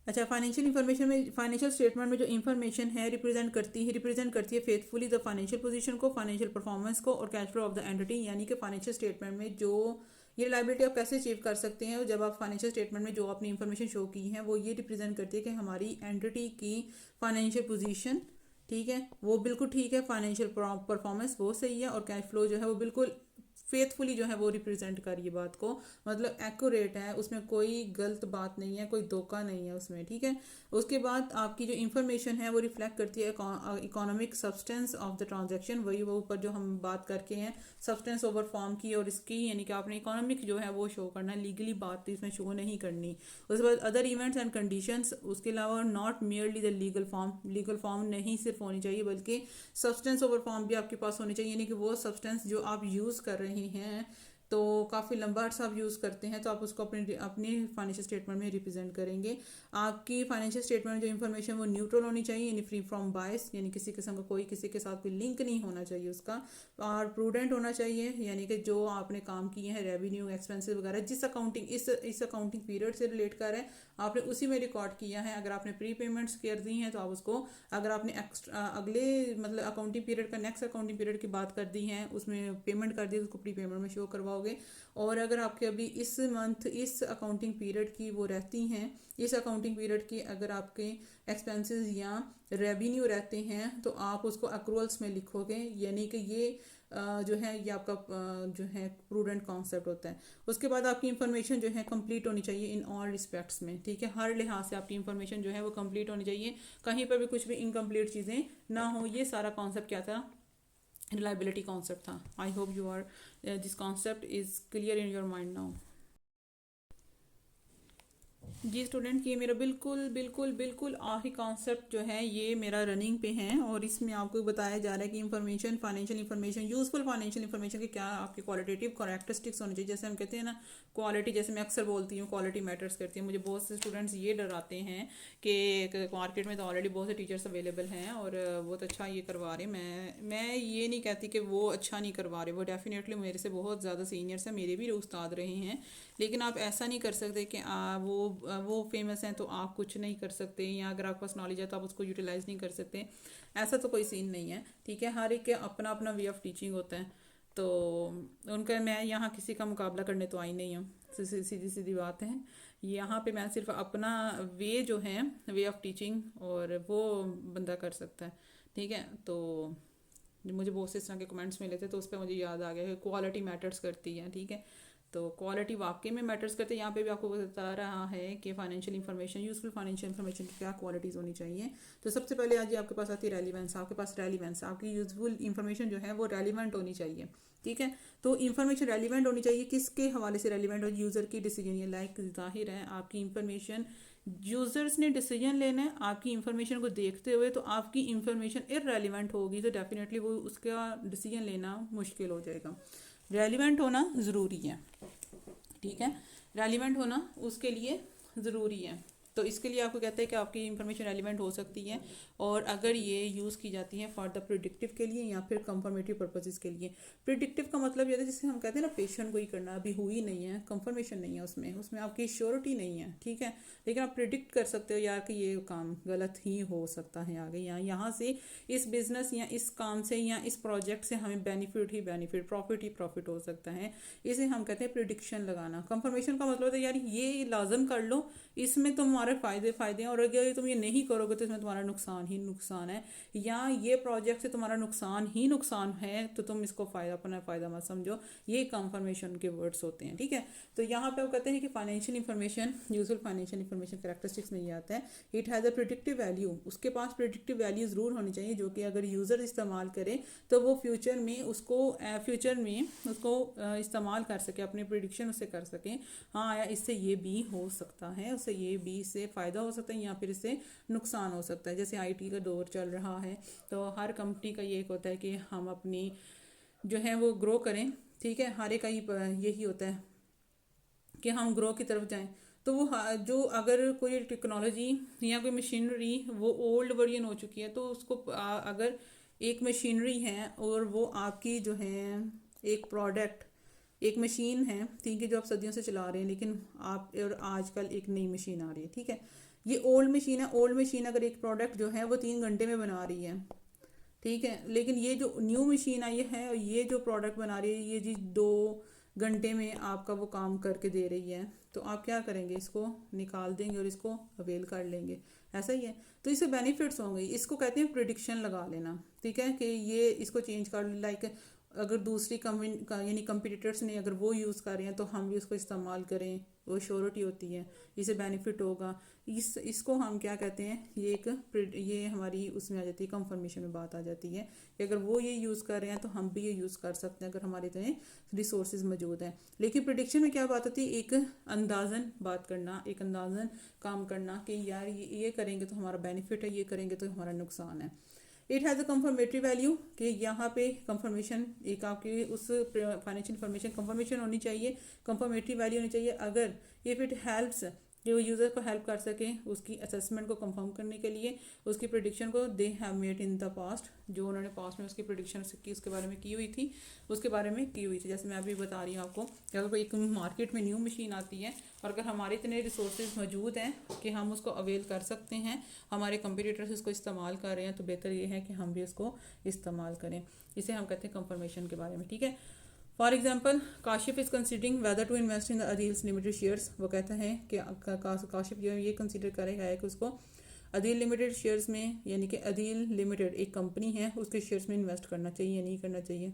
अच्छा, फाइनेंशियल इंफॉर्मेशन में फाइनेंशियल स्टेटमेंट में जो इंफॉर्मेशन है रिप्रेजेंट करती है फेथफुली द फाइनेंशियल पोजीशन को, फाइनेंशियल परफॉर्मेंस को और cash flow of the entity. यानी कि फाइनेंशियल स्टेटमेंट में जो ये लाइबिलिटी आप कैसे अचीव कर सकते हैं, जब आप फाइनेंशियल स्टेटमेंट में जो आपने इंफॉर्मेशन शो की है वो ये रिप्रेजेंट करती है कि हमारी एंटिटी की फाइनेंशियल पोजीशन, ठीक है, वो बिल्कुल ठीक है, फाइनेंशियल परफॉर्मेंस वो सही है और कैश फ्लो जो है वो बिल्कुल फेथफुली जो है वो रिप्रेजेंट कर रही है बात को, मतलब एक्यूरेट है, उसमें कोई गलत बात नहीं है, कोई धोखा नहीं है उसमें, ठीक है। उसके बाद आपकी जो इंफॉर्मेशन है वो रिफ्लेक्ट करती है economic substance of the transaction, वही वो ऊपर जो हम बात करके हैं सब्सटेंस ओवर फॉर्म की और इसकी, यानी कि आपने इकोनॉमिक जो है वो शो करना है, लीगली बात तो इसमें शो नहीं करनी। उसके बाद अदर इवेंट्स एंड कंडीशंस, उसके अलावा not merely the legal form नहीं सिर्फ होनी चाहिए बल्कि सब्सटेंस ओवर फॉर्म भी आपके पास होनी चाहिए, यानी कि वो सब्सटेंस जो आप यूज़ कर रहे हैं तो काफ़ी लंबा अर्सा आप यूज़ करते हैं तो आप उसको अपने अपनी फाइनेंशियल स्टेटमेंट में रिप्रेजेंट करेंगे। आपकी फाइनेंशियल स्टेटमेंट में जो इन्फॉर्मेशन वो न्यूट्रल होनी चाहिए, यानी फ्री फ्रॉम बायस, यानी किसी किस्म का कोई किसी के साथ कोई लिंक नहीं होना चाहिए उसका, और प्रूडेंट होना चाहिए, यानी कि जो आपने काम किए हैं रेवेन्यू एक्सपेंसेस वगैरह जिस अकाउंटिंग इस अकाउंटिंग पीरियड से रिलेट कर रहे हैं आपने उसी में रिकॉर्ड किया है। अगर आपने प्री पेमेंट्स कर दी हैं तो आप उसको, अगर आपने एक्स्ट्रा अगले मतलब अकाउंटिंग पीरियड का नेक्स्ट अकाउंटिंग पीरियड की बात कर दी है उसमें पेमेंट कर दी तो उसको प्री पेमेंट में शो करवाओगे। और अगर आपके अभी इस मंथ इस अकाउंटिंग पीरियड की वो रहती हैं, इस अकाउंटिंग पीरियड की अगर आपके एक्सपेंसेस या रेवेन्यू रहते हैं तो आप उसको अक्रूवल्स में लिखोगे, यानी कि ये जो है ये आपका जो है प्रूडेंट कॉन्सेप्ट होता है। उसके बाद आपकी इंफॉर्मेशन जो है कंप्लीट होनी चाहिए इन ऑल रिस्पेक्ट्स में, ठीक है, हर लिहाज से आपकी इंफॉर्मेशन जो है वो कंप्लीट होनी चाहिए, कहीं पर भी कुछ भी इनकम्प्लीट चीज़ें ना हो। ये सारा कॉन्सेप्ट क्या था, रिलायबिलिटी कॉन्सेप्ट था। I hope you are this concept is clear in your mind now. जी स्टूडेंट, ये मेरा बिल्कुल बिल्कुल बिल्कुल आखिरी कॉन्सेप्ट जो है ये मेरा रनिंग पे है और इसमें आपको बताया जा रहा है कि information financial information useful financial information के क्या आपके क्वालिटेटिव कैरेक्टरिस्टिक्स होनी चाहिए। जैसे हम कहते हैं ना क्वालिटी, जैसे मैं अक्सर बोलती हूँ क्वालिटी मैटर्स करती है। मुझे बहुत से स्टूडेंट्स ये डराते हैं कि मार्केट में तो ऑलरेडी बहुत से टीचर्स अवेलेबल हैं और बहुत अच्छा ये करवा रहे हैं। मैं ये नहीं कहती कि वो अच्छा नहीं करवा रहे, वो डेफिनेटली मेरे से बहुत ज़्यादा सीनियर्स हैं, मेरे भी उस्ताद रहे हैं, लेकिन आप ऐसा नहीं कर सकते कि वो फेमस हैं तो आप कुछ नहीं कर सकते, या अगर आपके पास नॉलेज है तो आप उसको यूटिलाइज नहीं कर सकते, ऐसा तो कोई सीन नहीं है, ठीक है। हर एक के अपना अपना वे ऑफ टीचिंग होता है। तो उनका मैं यहाँ किसी का मुकाबला करने तो आई नहीं हूँ, सीधी सीधी बात है। यहाँ पे मैं सिर्फ अपना वे जो है, वे ऑफ टीचिंग, और वो बंदा कर सकता है। ठीक है, तो मुझे बहुत से इस तरह के कमेंट्स मिले थे, तो उस पर मुझे याद आ गया कि क्वालिटी मैटर्स करती है। ठीक है, तो क्वालिटी वाकई में मैटर्स करते हैं। यहाँ पे भी आपको बता रहा है कि financial information, useful financial information की क्या क्वालिटीज़ होनी चाहिए। तो सबसे पहले आज आपके पास आती है रेलिवेंस। आपके पास रेलिवेंस, आपकी यूजफुल इन्फॉर्मेशन जो है वो रेलिवेंट होनी चाहिए। ठीक है, तो इन्फॉर्मेशन रेलिवेंट होनी चाहिए। किसके हवाले से रेलिवेंट हो? यूज़र की डिसीजन। ये लाइक जाहिर है आपकी इन्फॉर्मेशन, यूज़र्स ने डिसीजन लेना है आपकी इन्फॉर्मेशन को देखते हुए, तो आपकी इन्फॉर्मेशन इररेलेवेंट होगी तो डेफिनेटली वो उसका डिसीजन लेना मुश्किल हो जाएगा। रेलिवेंट होना ज़रूरी है। ठीक है, रेलिवेंट होना उसके लिए ज़रूरी है। तो इसके लिए आपको कहते हैं कि आपकी इन्फॉर्मेशन रेलिवेंट हो सकती है, और अगर ये यूज़ की जाती है फॉर द प्रिडिक्टिव के लिए या फिर कंफर्मेटिव पर्पसेस के लिए। प्रिडिक्टिव का मतलब ये है जिसे हम कहते हैं ना, पेशेंट कोई करना अभी हुई नहीं है, कंफर्मेशन नहीं है उसमें, उसमें आपकी श्योरिटी नहीं है। ठीक है, लेकिन आप प्रिडिक्ट कर सकते हो यार कि ये काम गलत ही हो सकता है आगे, या यहाँ से इस बिजनेस या इस काम से या इस प्रोजेक्ट से हमें बेनिफिट ही बेनिफिट, प्रॉफिट ही प्रॉफिट हो सकता है। इसे हम कहते हैं प्रिडिक्शन लगाना। कंफर्मेशन का मतलब है यार ये लाजम कर लो, इसमें तुम्हारे फायदे हैं, और अगर तुम ये नहीं करोगे तो इसमें तुम्हारा नुकसान ही नुकसान है, या ये प्रोजेक्ट से तुम्हारा नुकसान ही नुकसान है, तो तुम इसको अपना फ़ायदा मत समझो। ये कंफर्मेशन के वर्ड्स होते हैं। ठीक है, तो यहाँ पे वो कहते हैं कि financial information, useful financial information characteristics में ये आता है, it has a predictive value. उसके पास प्रिडिक्टिव वैल्यू ज़रूर होनी चाहिए, जो कि अगर यूज़र इस्तेमाल करे तो वो फ्यूचर में उसको इस्तेमाल कर सके, अपने प्रिडिक्शन उससे कर सकें। हाँ, इससे ये भी हो सकता है, उससे ये भी इससे फ़ायदा हो सकता है, या फिर इससे नुकसान हो सकता है। जैसे आईटी का दौर चल रहा है, तो हर कंपनी का ये एक होता है कि हम अपनी जो है वो ग्रो करें। ठीक है, हर एक का यही होता है कि हम ग्रो की तरफ जाएं। तो वो जो अगर कोई टेक्नोलॉजी या कोई मशीनरी वो ओल्ड वर्जन हो चुकी है, तो उसको अगर एक मशीनरी है और वो आपकी जो है एक प्रोडक्ट, एक मशीन है, ठीक है, जो आप सदियों से चला रहे हैं, लेकिन आप और आजकल एक नई मशीन आ रही है। ठीक है, ये ओल्ड मशीन है। ओल्ड मशीन अगर एक प्रोडक्ट जो है वो 3 घंटे में बना रही है, ठीक है, लेकिन ये जो न्यू मशीन आई है, ये जो प्रोडक्ट बना रही है, ये जी 2 घंटे में आपका वो काम करके दे रही है, तो आप क्या करेंगे? इसको निकाल देंगे और इसको अवेल कर लेंगे। ऐसा ही है, तो इससे बेनिफिट्स होंगे। इसको कहते हैं प्रिडिक्शन लगा लेना। ठीक है, कि ये इसको चेंज कर, लाइक अगर दूसरी यानी कंपटीटर्स ने अगर वो यूज़ कर रहे हैं तो हम भी उसको इस्तेमाल करें, वो श्योरिटी होती है, इससे बेनिफिट होगा। इसको हम क्या कहते हैं? ये हमारी उसमें आ जाती है, कंफर्मेशन में बात आ जाती है कि अगर वो ये यूज़ कर रहे हैं तो हम भी ये यूज़ कर सकते हैं, अगर हमारे इतने रिसोर्सेज मौजूद हैं। लेकिन प्रिडिक्शन में क्या बात होती है? एक अंदाज़न बात करना, एक अंदाज़न काम करना कि यार ये करेंगे तो हमारा बेनिफिट है, ये करेंगे तो हमारा नुकसान है। It has a confirmatory value, कि यहाँ पे कंफर्मेशन एक आपकी उस फाइनेंशियल इन्फॉर्मेशन कंफर्मेशन होनी चाहिए, कंफर्मेटरी वैल्यू होनी चाहिए। अगर इफ़ इट हेल्प्स, जो यूज़र को हेल्प कर सके उसकी असेसमेंट को कंफर्म करने के लिए, उसकी प्रिडिक्शन को they have made in the past, जो उन्होंने पास्ट में उसकी प्रिडिक्शन की उसके बारे में की हुई थी, उसके बारे में की हुई थी। जैसे मैं अभी बता रही हूँ आपको कि अगर कोई एक मार्केट में न्यू मशीन आती है और अगर हमारे इतने रिसोर्सेज मौजूद हैं कि हम उसको अवेल कर सकते हैं, हमारे कंपटीटर्स इसको इस्तेमाल कर रहे हैं, तो बेहतर ये है कि हम भी इसको इस्तेमाल करें। इसे हम कहते हैं कंफर्मेशन के बारे में। ठीक है, for example, Kashif is considering whether to invest in the Adeel's limited shares. वो कहता है कि काशिफ जो है ये कंसिडर करेगा है कि उसको अदील लिमिटेड शेयर्स में, यानी कि अदील लिमिटेड एक कंपनी है, उसके शेयर्स में इन्वेस्ट करना चाहिए या नहीं करना चाहिए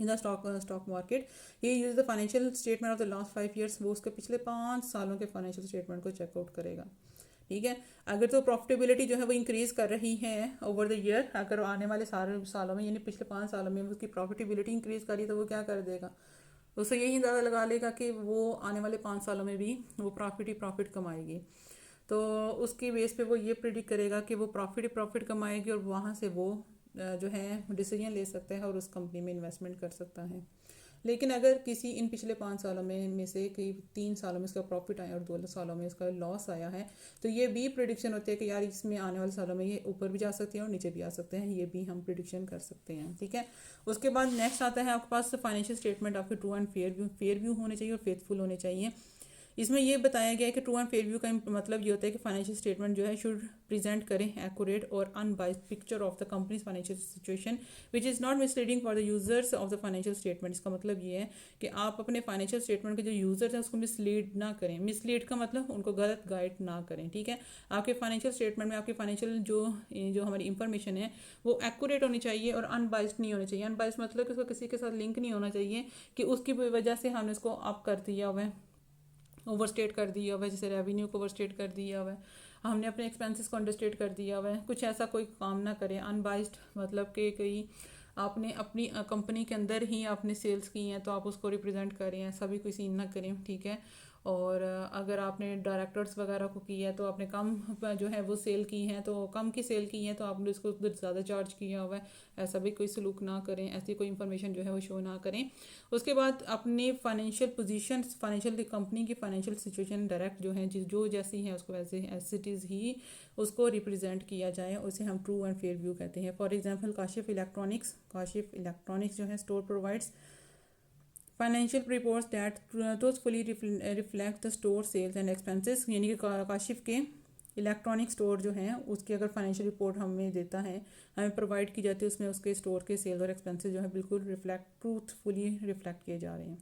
इन द स्टॉक मार्केट। ये use the financial statement of the last 5 years. वो उसके पिछले 5 सालों के फाइनेंशियल स्टेटमेंट को चेकआउट करेगा। ठीक है, अगर तो प्रॉफिटेबिलिटी जो है वो इंक्रीज़ कर रही है ओवर द ईयर, अगर आने वाले सारे सालों में यानी पिछले 5 सालों में उसकी प्रॉफिटेबिलिटी इंक्रीज़ करी, तो वो क्या कर देगा? उससे यही अंदाज़ा लगा लेगा कि वो आने वाले 5 सालों में भी वो प्रॉफिट ही प्रॉफिट कमाएगी। तो उसकी बेस पे वो ये प्रिडिक्ट करेगा कि वो प्रॉफिट कमाएगी, और वहाँ से वो जो है डिसीजन ले सकता है और उस कंपनी में इन्वेस्टमेंट कर सकता है। लेकिन अगर किसी इन पिछले 5 सालों में से कई 3 सालों में इसका प्रॉफिट आया और 2 सालों में इसका लॉस आया है, तो ये भी प्रिडिक्शन होती है कि यार इसमें आने वाले सालों में ये ऊपर भी जा सकते हैं और नीचे भी आ सकते हैं। ये भी हम प्रिडिक्शन कर सकते हैं। ठीक है, उसके बाद नेक्स्ट आता है आपके पास फाइनेंशियल स्टेटमेंट आपके ट्रू एंड फेयर व्यू होने चाहिए और फेथफुल होने चाहिए। इसमें ये बताया गया है कि ट्रू एंड फेयर व्यू का मतलब ये होता है कि फाइनेंशियल स्टेटमेंट जो है शुड प्रेजेंट करें एक्यूरेट और unbiased picture of the companies financial situation which is not misleading for the users of the financial statement. इसका मतलब ये है कि आप अपने फाइनेंशियल स्टेटमेंट के जो यूजर्स हैं उसको मिसलीड ना करें। मिसलीड का मतलब उनको गलत गाइड ना करें, ठीक है। आपके फाइनेंशियल स्टेटमेंट में आपकी फाइनेंशियल जो हमारी इंफॉर्मेशन है वो एक्यूरेट होनी चाहिए और अनबाइस्ड नहीं होनी चाहिए। अनबाइस्ड मतलब कि उसको किसी के साथ लिंक नहीं होना चाहिए कि उसकी वजह से हमने उसको अप कर दिया हुआ है, ओवरस्टेट कर दिया हुआ है, जैसे रेवेन्यू को ओवरस्टेट कर दिया हुआ है, हमने अपने एक्सपेंसेस को अंडरस्टेट कर दिया हुआ है। कुछ ऐसा कोई काम ना करें। अनबाइस्ड मतलब कि कोई आपने अपनी कंपनी के अंदर ही आपने सेल्स की हैं तो आप उसको रिप्रेजेंट करें, ऐसा भी कोई सीन ना करें, ठीक है। और अगर आपने डायरेक्टर्स वगैरह को किया है तो आपने कम जो है वो सेल की हैं, तो कम की सेल की हैं तो आपने उसको ज़्यादा चार्ज किया हुआ है, ऐसा भी कोई सलूक ना करें, ऐसी कोई इन्फॉर्मेशन जो है वो शो ना करें। उसके बाद अपनी फाइनेंशियल पोजीशन, फाइनेंशियल कंपनी की फाइनेंशियल सिचुएशन डायरेक्ट जो है जो जैसी है उसको वैसे एज इट इज़ ही उसको रिप्रेजेंट किया जाए, उसे हम ट्रू एंड फेयर व्यू कहते हैं। फॉर एग्जांपल काशिफ इलेक्ट्रॉनिक्स जो है store provides financial reports that truthfully reflect the store sales and expenses, यानी कि काशिफ के इलेक्ट्रॉनिक स्टोर जो है उसकी अगर फाइनेंशियल रिपोर्ट हमें देता है, हमें प्रोवाइड की जाती है, उसमें उसके स्टोर के सेल्स और एक्सपेंसेस जो है बिल्कुल ट्रूथफुली रिफ्लेक्ट किए जा रहे हैं।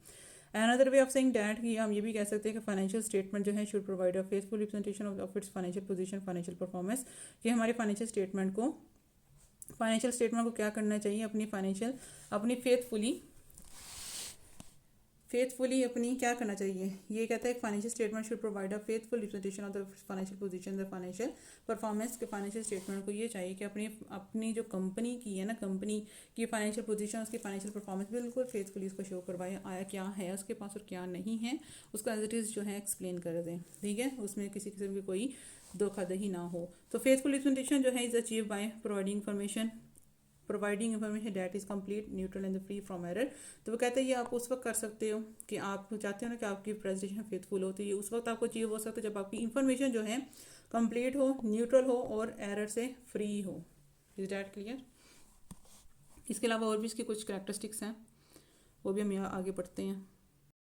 Another way of saying that कि हम ये भी कह सकते हैं कि फाइनेंशियल स्टेटमेंट जो है should provide a faithful representation of its financial position, financial performance, कि हमारे फाइनेंशियल स्टेटमेंट को क्या करना चाहिए, अपनी फेथफुली अपनी क्या करना चाहिए। ये कहता है financial statement should provide a faithful representation of the financial position, the financial performance, के फाइनेंशियल स्टेटमेंट को ये चाहिए कि अपनी जो कंपनी की है ना, कंपनी की फाइनेंशियल पोजीशन, उसकी फाइनेंशियल परफॉर्मेंस बिल्कुल फेथफुली उसको शो करवाए, आया क्या है उसके पास और क्या नहीं है उसको एज इट इज़ जो है एक्सप्लेन कर दें, ठीक है। उसमें किसी किस्म की कोई धोखाधड़ी ना हो। तो फेथफुल रिप्रेजेंटेशन जो है is achieve by providing information that is complete, neutral and free from error. तो वो कहते हैं ये आप उस वक्त कर सकते हो कि आप चाहते हो ना कि आपकी प्रेजेंटेशन फेथफुल हो, तो ये उस वक्त आपको अचीव हो सकता है जब आपकी इन्फॉर्मेशन जो है कंप्लीट हो, न्यूट्रल हो और एरर से फ्री हो। Is that clear? इसके अलावा और भी इसकी कुछ कैरेक्टरिस्टिक्स हैं, वो भी हम यहाँ आगे पढ़ते हैं।